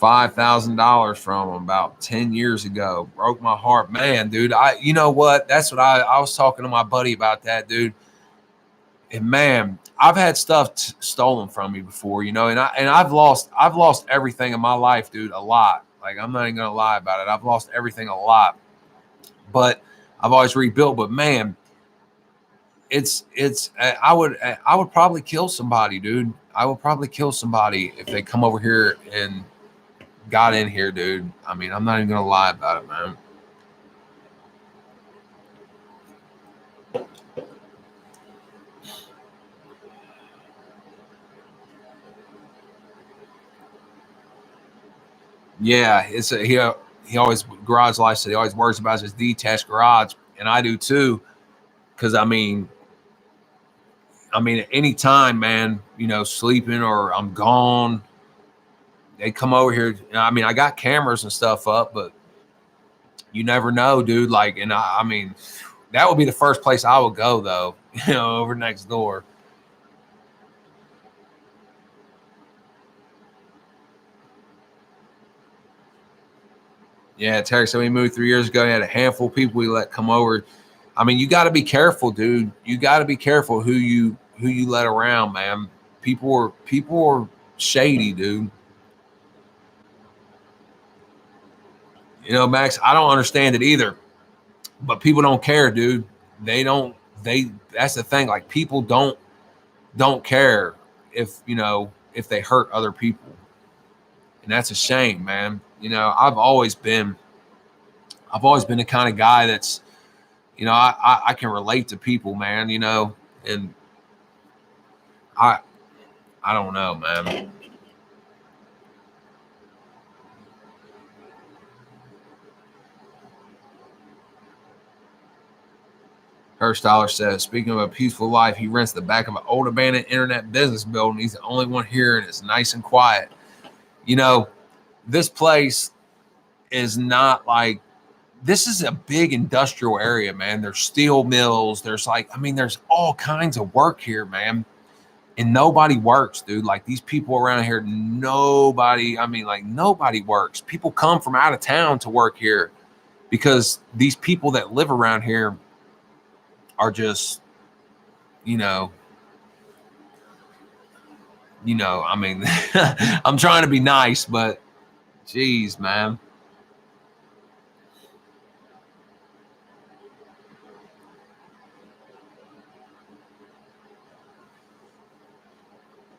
$5,000 from him about 10 years ago. Broke my heart, man, dude. You know what? That's what I was talking to my buddy about that, dude. And man, I've had stuff stolen from me before, and I've lost everything in my life, dude, a lot. Like, I'm not even gonna lie about it. I've lost everything a lot, but I've always rebuilt. But man, I would probably kill somebody, dude. I would probably kill somebody if they come over here and got in here, dude. I mean, I'm not even gonna lie about it, man. Yeah, he always garage life. So he always worries about his detached garage, and I do too. Because I mean, at any time, man, sleeping or I'm gone, they come over here. I mean, I got cameras and stuff up, but you never know, dude. Like, and I mean, that would be the first place I would go, though. Over next door. Yeah, Terry said we moved 3 years ago. He had a handful of people we let come over. I mean, you got to be careful, dude. You got to be careful who you let around, man. People are shady, dude. Max, I don't understand it either. But people don't care, dude. They don't. That's the thing. Like, people don't care if they hurt other people, and that's a shame, man. I've always been the kind of guy that's, I can relate to people, man. And I I don't know, man. Herstyler says, speaking of a peaceful life, he rents the back of an old abandoned internet business building. He's the only one here, and it's nice and quiet. You know, this place is not like, this is a big industrial area, man. There's steel mills. There's all kinds of work here, man. And nobody works, dude. Like, these people around here, nobody works. People come from out of town to work here because these people that live around here are just, you know, I'm trying to be nice, but geez, man.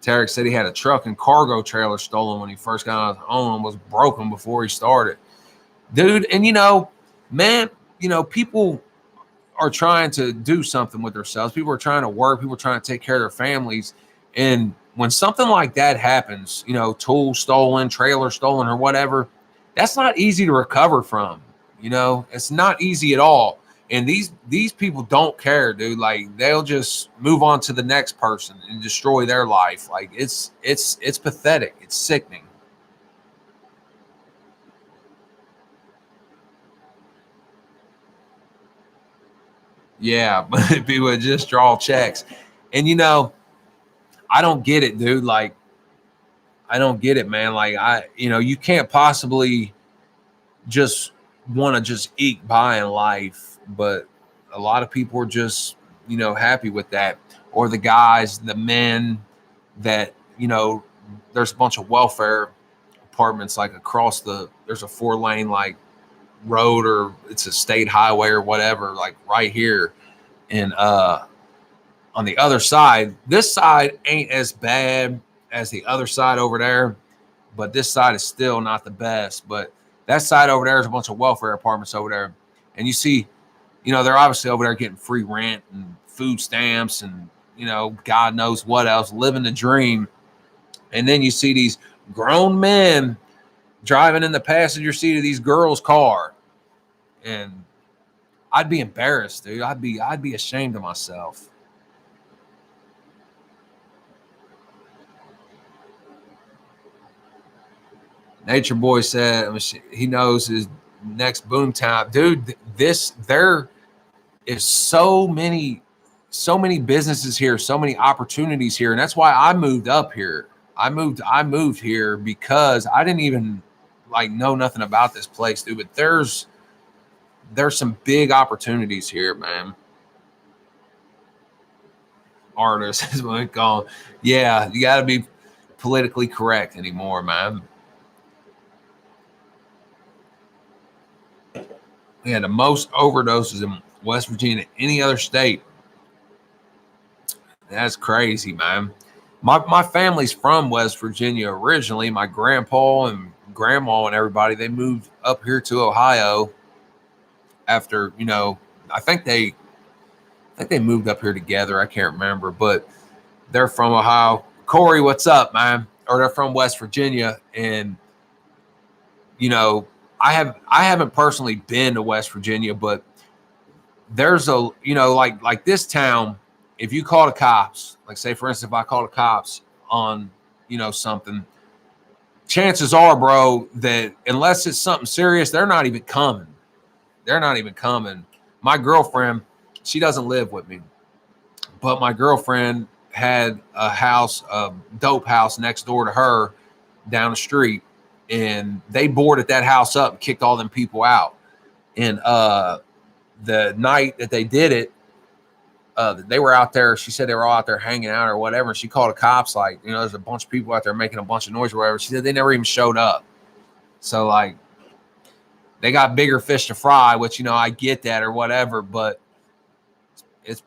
Tarek said he had a truck and cargo trailer stolen when he first got on his own and was broken before he started. Dude, and man, people are trying to do something with themselves. People are trying to work. People are trying to take care of their families. And when something like that happens, tools stolen, trailer stolen, or whatever, that's not easy to recover from. It's not easy at all. And these people don't care, dude. Like, they'll just move on to the next person and destroy their life. Like, it's pathetic. It's sickening. Yeah, but people would just draw checks. And I don't get it, dude. Like, I don't get it, man. Like, you can't possibly just want to just eke by in life, but a lot of people are just, happy with that. Or the guys, the men that, there's a bunch of welfare apartments like across there's a 4-lane like road, or it's a state highway or whatever, like right here. And on the other side, this side ain't as bad as the other side over there, but this side is still not the best. But that side over there is a bunch of welfare apartments over there. And you see, they're obviously over there getting free rent and food stamps and, God knows what else, living the dream. And then you see these grown men driving in the passenger seat of these girls' car. And I'd be embarrassed, dude. I'd be ashamed of myself. Nature Boy said he knows his next boom time. Dude, there is so many businesses here, so many opportunities here. And that's why I moved up here. I moved here because I didn't even like know nothing about this place, dude. But there's some big opportunities here, man. Artists is what we call them. Yeah, you gotta be politically correct anymore, man. We had the most overdoses in West Virginia than any other state. That's crazy, man. My family's from West Virginia originally. My grandpa and grandma and everybody, they moved up here to Ohio after, I think they moved up here together. I can't remember, but they're from Ohio. Corey, what's up, man? Or they're from West Virginia, and you know, I haven't personally been to West Virginia, but there's a like this town. If you call the cops, like say for instance, if I call the cops on something, chances are, bro, that unless it's something serious, they're not even coming. They're not even coming. My girlfriend, she doesn't live with me, but my girlfriend had a house, a dope house next door to her down the street, and they boarded that house up and kicked all them people out. And the night that they did it, they were out there. She said they were all out there hanging out or whatever. And she called the cops, like, there's a bunch of people out there making a bunch of noise or whatever. She said they never even showed up. So like, they got bigger fish to fry, which I get that or whatever, but it's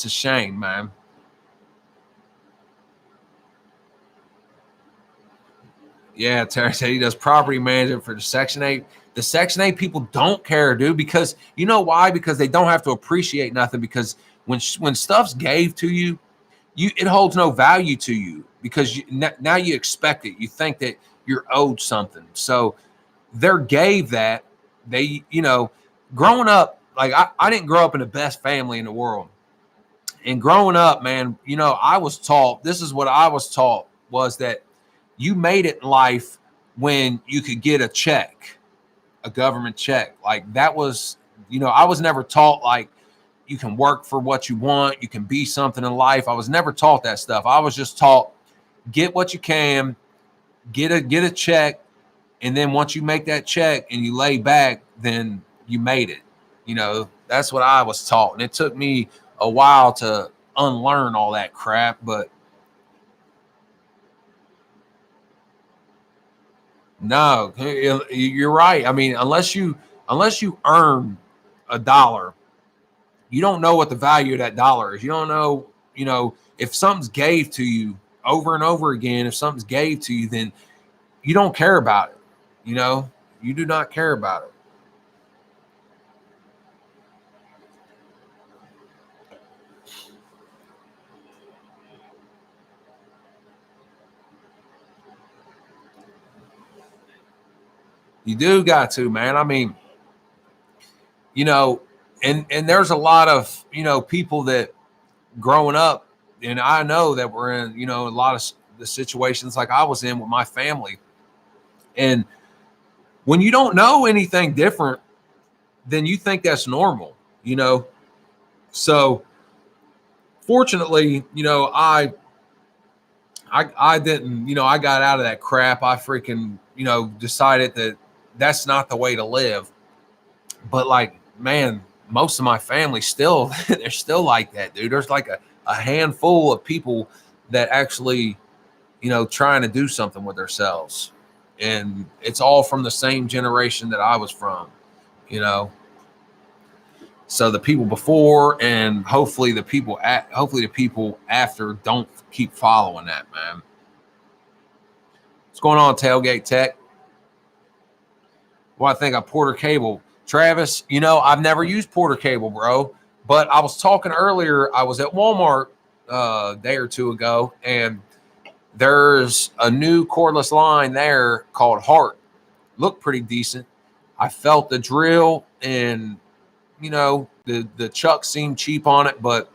a shame, man. Yeah, Terry said he does property management for the Section 8. The Section 8 people don't care, dude, because you know why? Because they don't have to appreciate nothing. Because when stuff's gave to you, it holds no value to you because now you expect it. You think that you're owed something. So they're gave that. They, growing up, like I didn't grow up in the best family in the world. And growing up, man, I was taught, this is what I was taught, was that you made it in life when you could get a check, a government check. Like that was, I was never taught like you can work for what you want, you can be something in life. I was never taught that stuff. I was just taught get what you can, get a check, and then once you make that check and you lay back, then you made it. That's what I was taught. And it took me a while to unlearn all that crap, but no, you're right. I mean, unless you earn a dollar, you don't know what the value of that dollar is. You don't know, if something's gave to you over and over again, if something's gave to you, then you don't care about it. You do not care about it. You do got to, man. I mean, you know, and there's a lot of, people that growing up, and I know that we're in, a lot of the situations like I was in with my family. And when you don't know anything different, then you think that's normal, So fortunately, I didn't, I got out of that crap. I freaking, decided that that's not the way to live. But like, man, most of my family still, they're still like that, dude. There's like a handful of people that actually, trying to do something with themselves. And it's all from the same generation that I was from, you know. So the people before and hopefully the people after don't keep following that, man. What's going on, Tailgate Tech? Well, I think of Porter Cable. Travis, I've never used Porter Cable, bro. But I was talking earlier, I was at Walmart a day or two ago, and there's a new cordless line there called Heart. Looked pretty decent. I felt the drill, and the chuck seemed cheap on it, but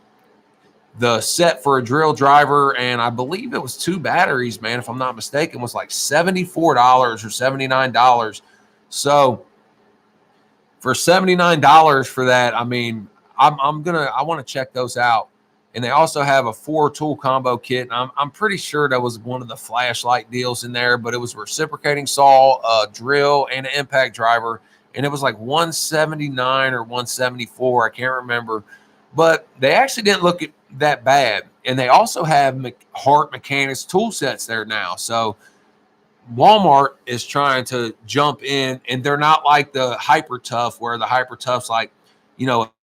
the set for a drill driver, and I believe it was 2 batteries, man, if I'm not mistaken, was like $74 or $79. So for $79 for that, I mean, I want to check those out. And they also have a 4-tool combo kit. And I'm pretty sure that was one of the flashlight deals in there, but it was reciprocating saw, a drill, and an impact driver. And it was like 179 or 174. I can't remember, but they actually didn't look that bad. And they also have Hart Mechanics tool sets there now. So Walmart is trying to jump in, and they're not like the Hyper Tough, where the Hyper Tough's like,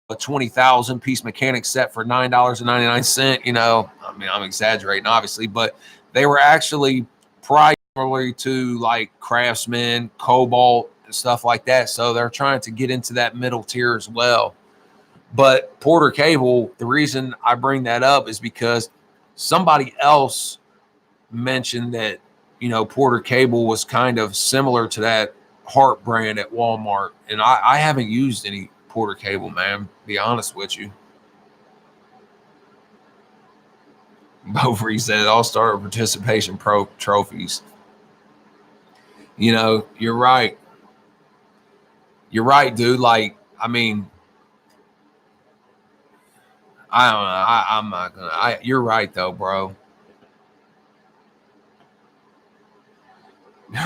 a 20,000 piece mechanic set for $9.99. I mean, I'm exaggerating, obviously, but they were actually priced similarly to like Craftsman, Cobalt, and stuff like that. So they're trying to get into that middle tier as well. But Porter Cable, the reason I bring that up is because somebody else mentioned that Porter Cable was kind of similar to that Hart brand at Walmart, and I haven't used any Porter Cable, man, to be honest with you. Beaufry said All-Star Participation Pro trophies. You're right. You're right, dude. Like, I mean, I don't know. I'm not gonna. You're right though, bro.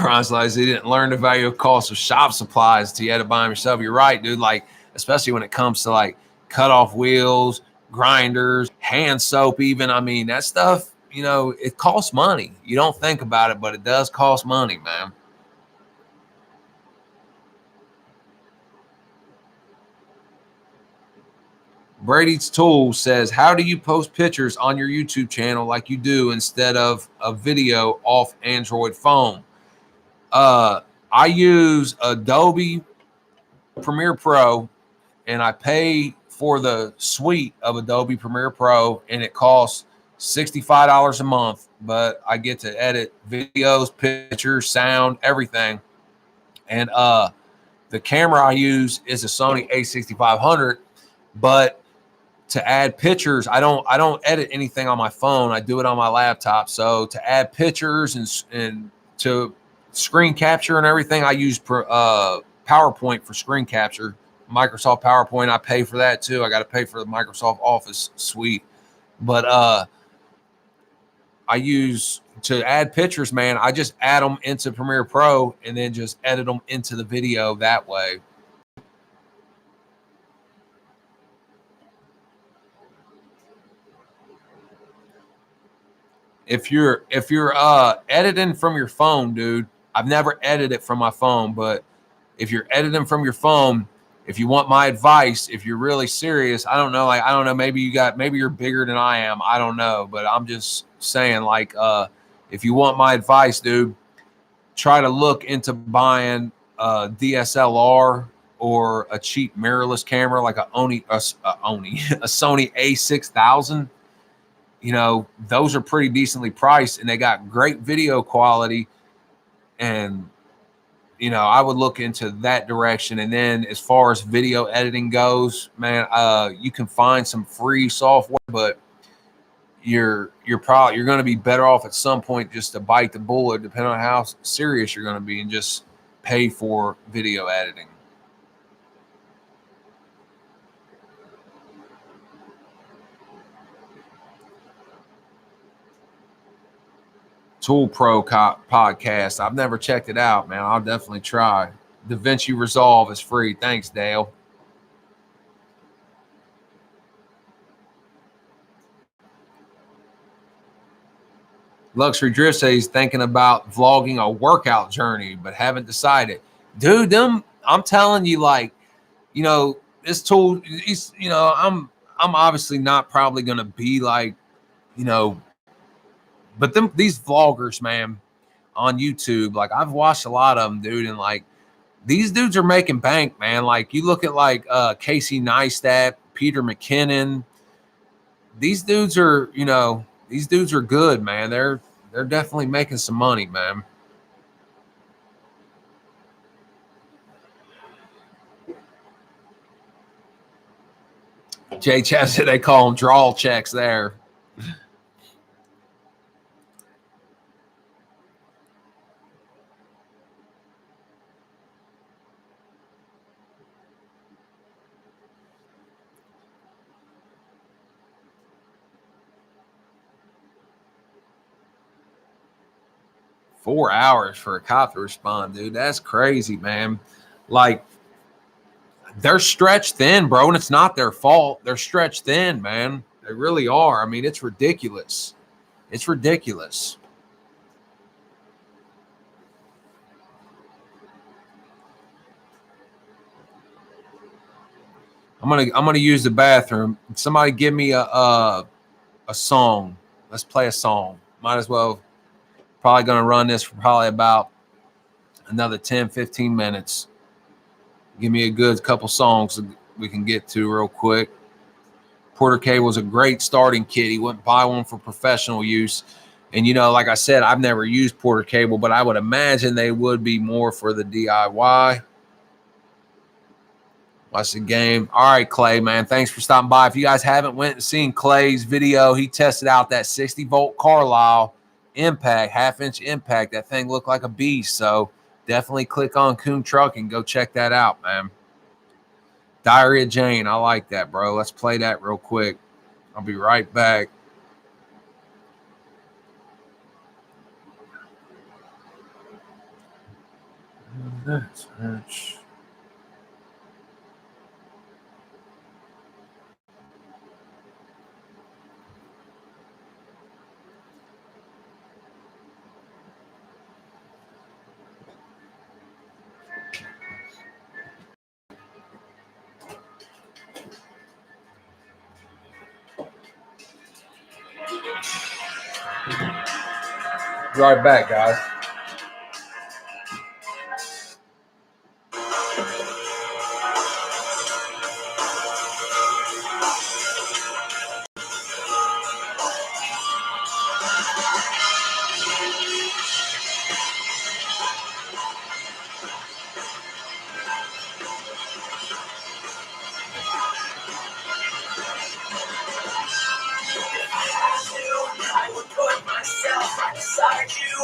Ron says he didn't learn the value of cost of shop supplies until you had to buy them yourself. You're right, dude. Like, especially when it comes to like cut off wheels, grinders, hand soap, even. I mean, that stuff, it costs money. You don't think about it, but it does cost money, man. Brady's Tool says, how do you post pictures on your YouTube channel like you do instead of a video off Android phone? I use Adobe Premiere Pro, and I pay for the suite of Adobe Premiere Pro, and it costs $65 a month, but I get to edit videos, pictures, sound, everything. And the camera I use is a Sony A6500, but to add pictures, I don't edit anything on my phone. I do it on my laptop. So to add pictures and to screen capture and everything, I use PowerPoint for screen capture. Microsoft PowerPoint, I pay for that too. I got to pay for the Microsoft Office suite. But I use to add pictures, man, I just add them into Premiere Pro and then just edit them into the video that way. If you're editing from your phone, dude, I've never edited from my phone, but if you're editing from your phone, if you want my advice, if you're really serious, I don't know, maybe you're bigger than I am. I don't know, but I'm just saying, like, if you want my advice, dude, try to look into buying a DSLR or a cheap mirrorless camera like a Sony A6000. Those are pretty decently priced, and they got great video quality. And I would look into that direction. And then as far as video editing goes, man, you can find some free software, but you're going to be better off at some point just to bite the bullet, depending on how serious you're going to be, and just pay for video editing. Tool Pro podcast. I've never checked it out, man. I'll definitely try. DaVinci Resolve is free. Thanks, Dale. Luxury Drift says he's thinking about vlogging a workout journey, but haven't decided. Dude, I'm telling you, like, you know, this tool, I'm obviously not probably gonna be like, you know, but these vloggers, man, on YouTube, like I've watched a lot of them, dude, and like these dudes are making bank, man. Like you look at like Casey Neistat, Peter McKinnon, these dudes are, these dudes are good, man. They're definitely making some money, man. Jay Chad said they call them draw checks there. $4 for a cop to respond, dude. That's crazy, man. Like they're stretched thin, bro, and it's not their fault. They're stretched thin, man. They really are. I mean, it's ridiculous. It's ridiculous. I'm gonna use the bathroom. Somebody give me a song. Let's play a song. Might as well. Probably gonna run this for probably about another 10, 15 minutes. Give me a good couple songs we can get to real quick. Porter K was a great starting kit. He wouldn't buy one for professional use. And, like I said, I've never used Porter Cable, but I would imagine they would be more for the DIY. Watch the game. All right, Clay, man. Thanks for stopping by. If you guys haven't went and seen Clay's video, he tested out that 60-volt Carlisle impact, half-inch impact. That thing looked like a beast. So definitely click on Coon Truck and go check that out, man. Diary of Jane. I like that, bro. Let's play that real quick. I'll be right back. That's right back, guys. I would put myself right beside you.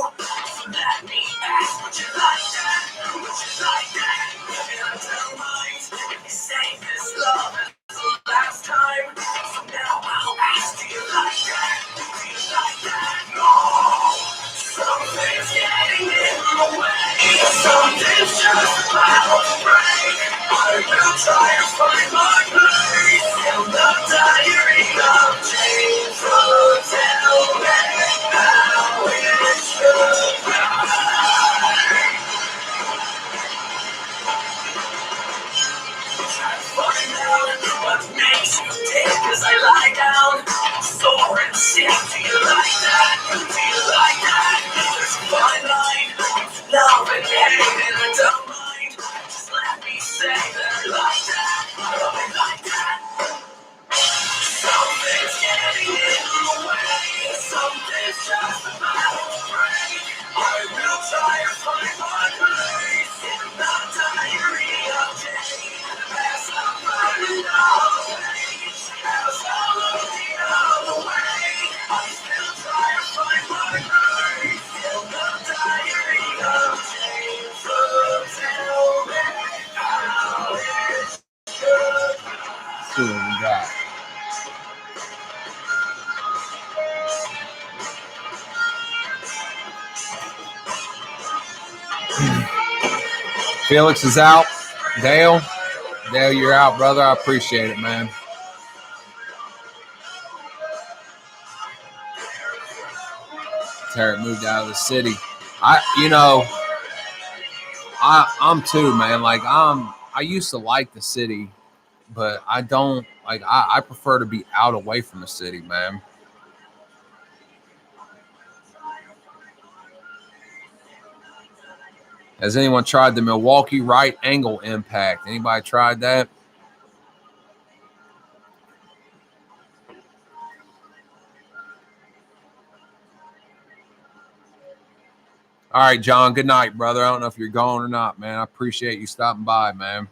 So let me ask, would you like that? Would you like that? And I don't mind if you say this love is the last time. So now I'll ask, do you like that? Do you like that? No. Something's getting in the way. Something's just about to break. I will try to find my place in the diary of Jane. So tell me how it should be. Try to find out what makes you tick as I lie down. Sore and sick. Do you like that? Do you like that? There's a fine line. Love and hate, and I don't mind. Just let me say that I like that. I really like that. Something's getting in the way. Something's just about to break. I will try to find my place in the diary of Jane. As I'm running all the page, as I'm looking all the way, I still try to find my place in the diary of Jane. So tell me how it should be. See what we got. Felix is out. Dale, you're out, brother. I appreciate it, man. Tarek moved out of the city. I'm too, man. Like I used to like the city, but I don't like. I prefer to be out away from the city, man. Has anyone tried the Milwaukee right angle impact? Anybody tried that? All right, John. Good night, brother. I don't know if you're going or not, man. I appreciate you stopping by, man.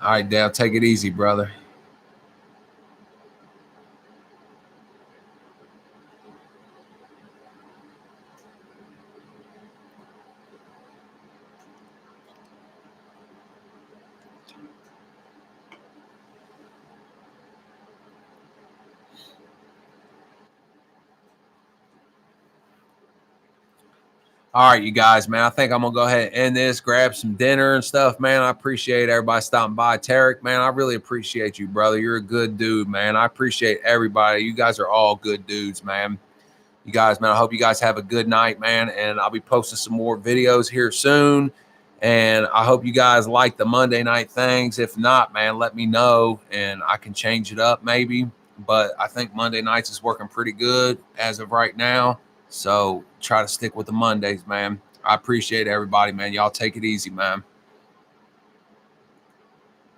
All right, Dale. Take it easy, brother. All right, you guys, man. I think I'm gonna go ahead and end this, grab some dinner and stuff, man. I appreciate everybody stopping by. Tarek, man, I really appreciate you, brother. You're a good dude, man. I appreciate everybody. You guys are all good dudes, man. You guys, man, I hope you guys have a good night, man. And I'll be posting some more videos here soon. And I hope you guys like the Monday night things. If not, man, let me know and I can change it up maybe. But I think Monday nights is working pretty good as of right now. So try to stick with the Mondays, man. I appreciate everybody, man. Y'all take it easy, man.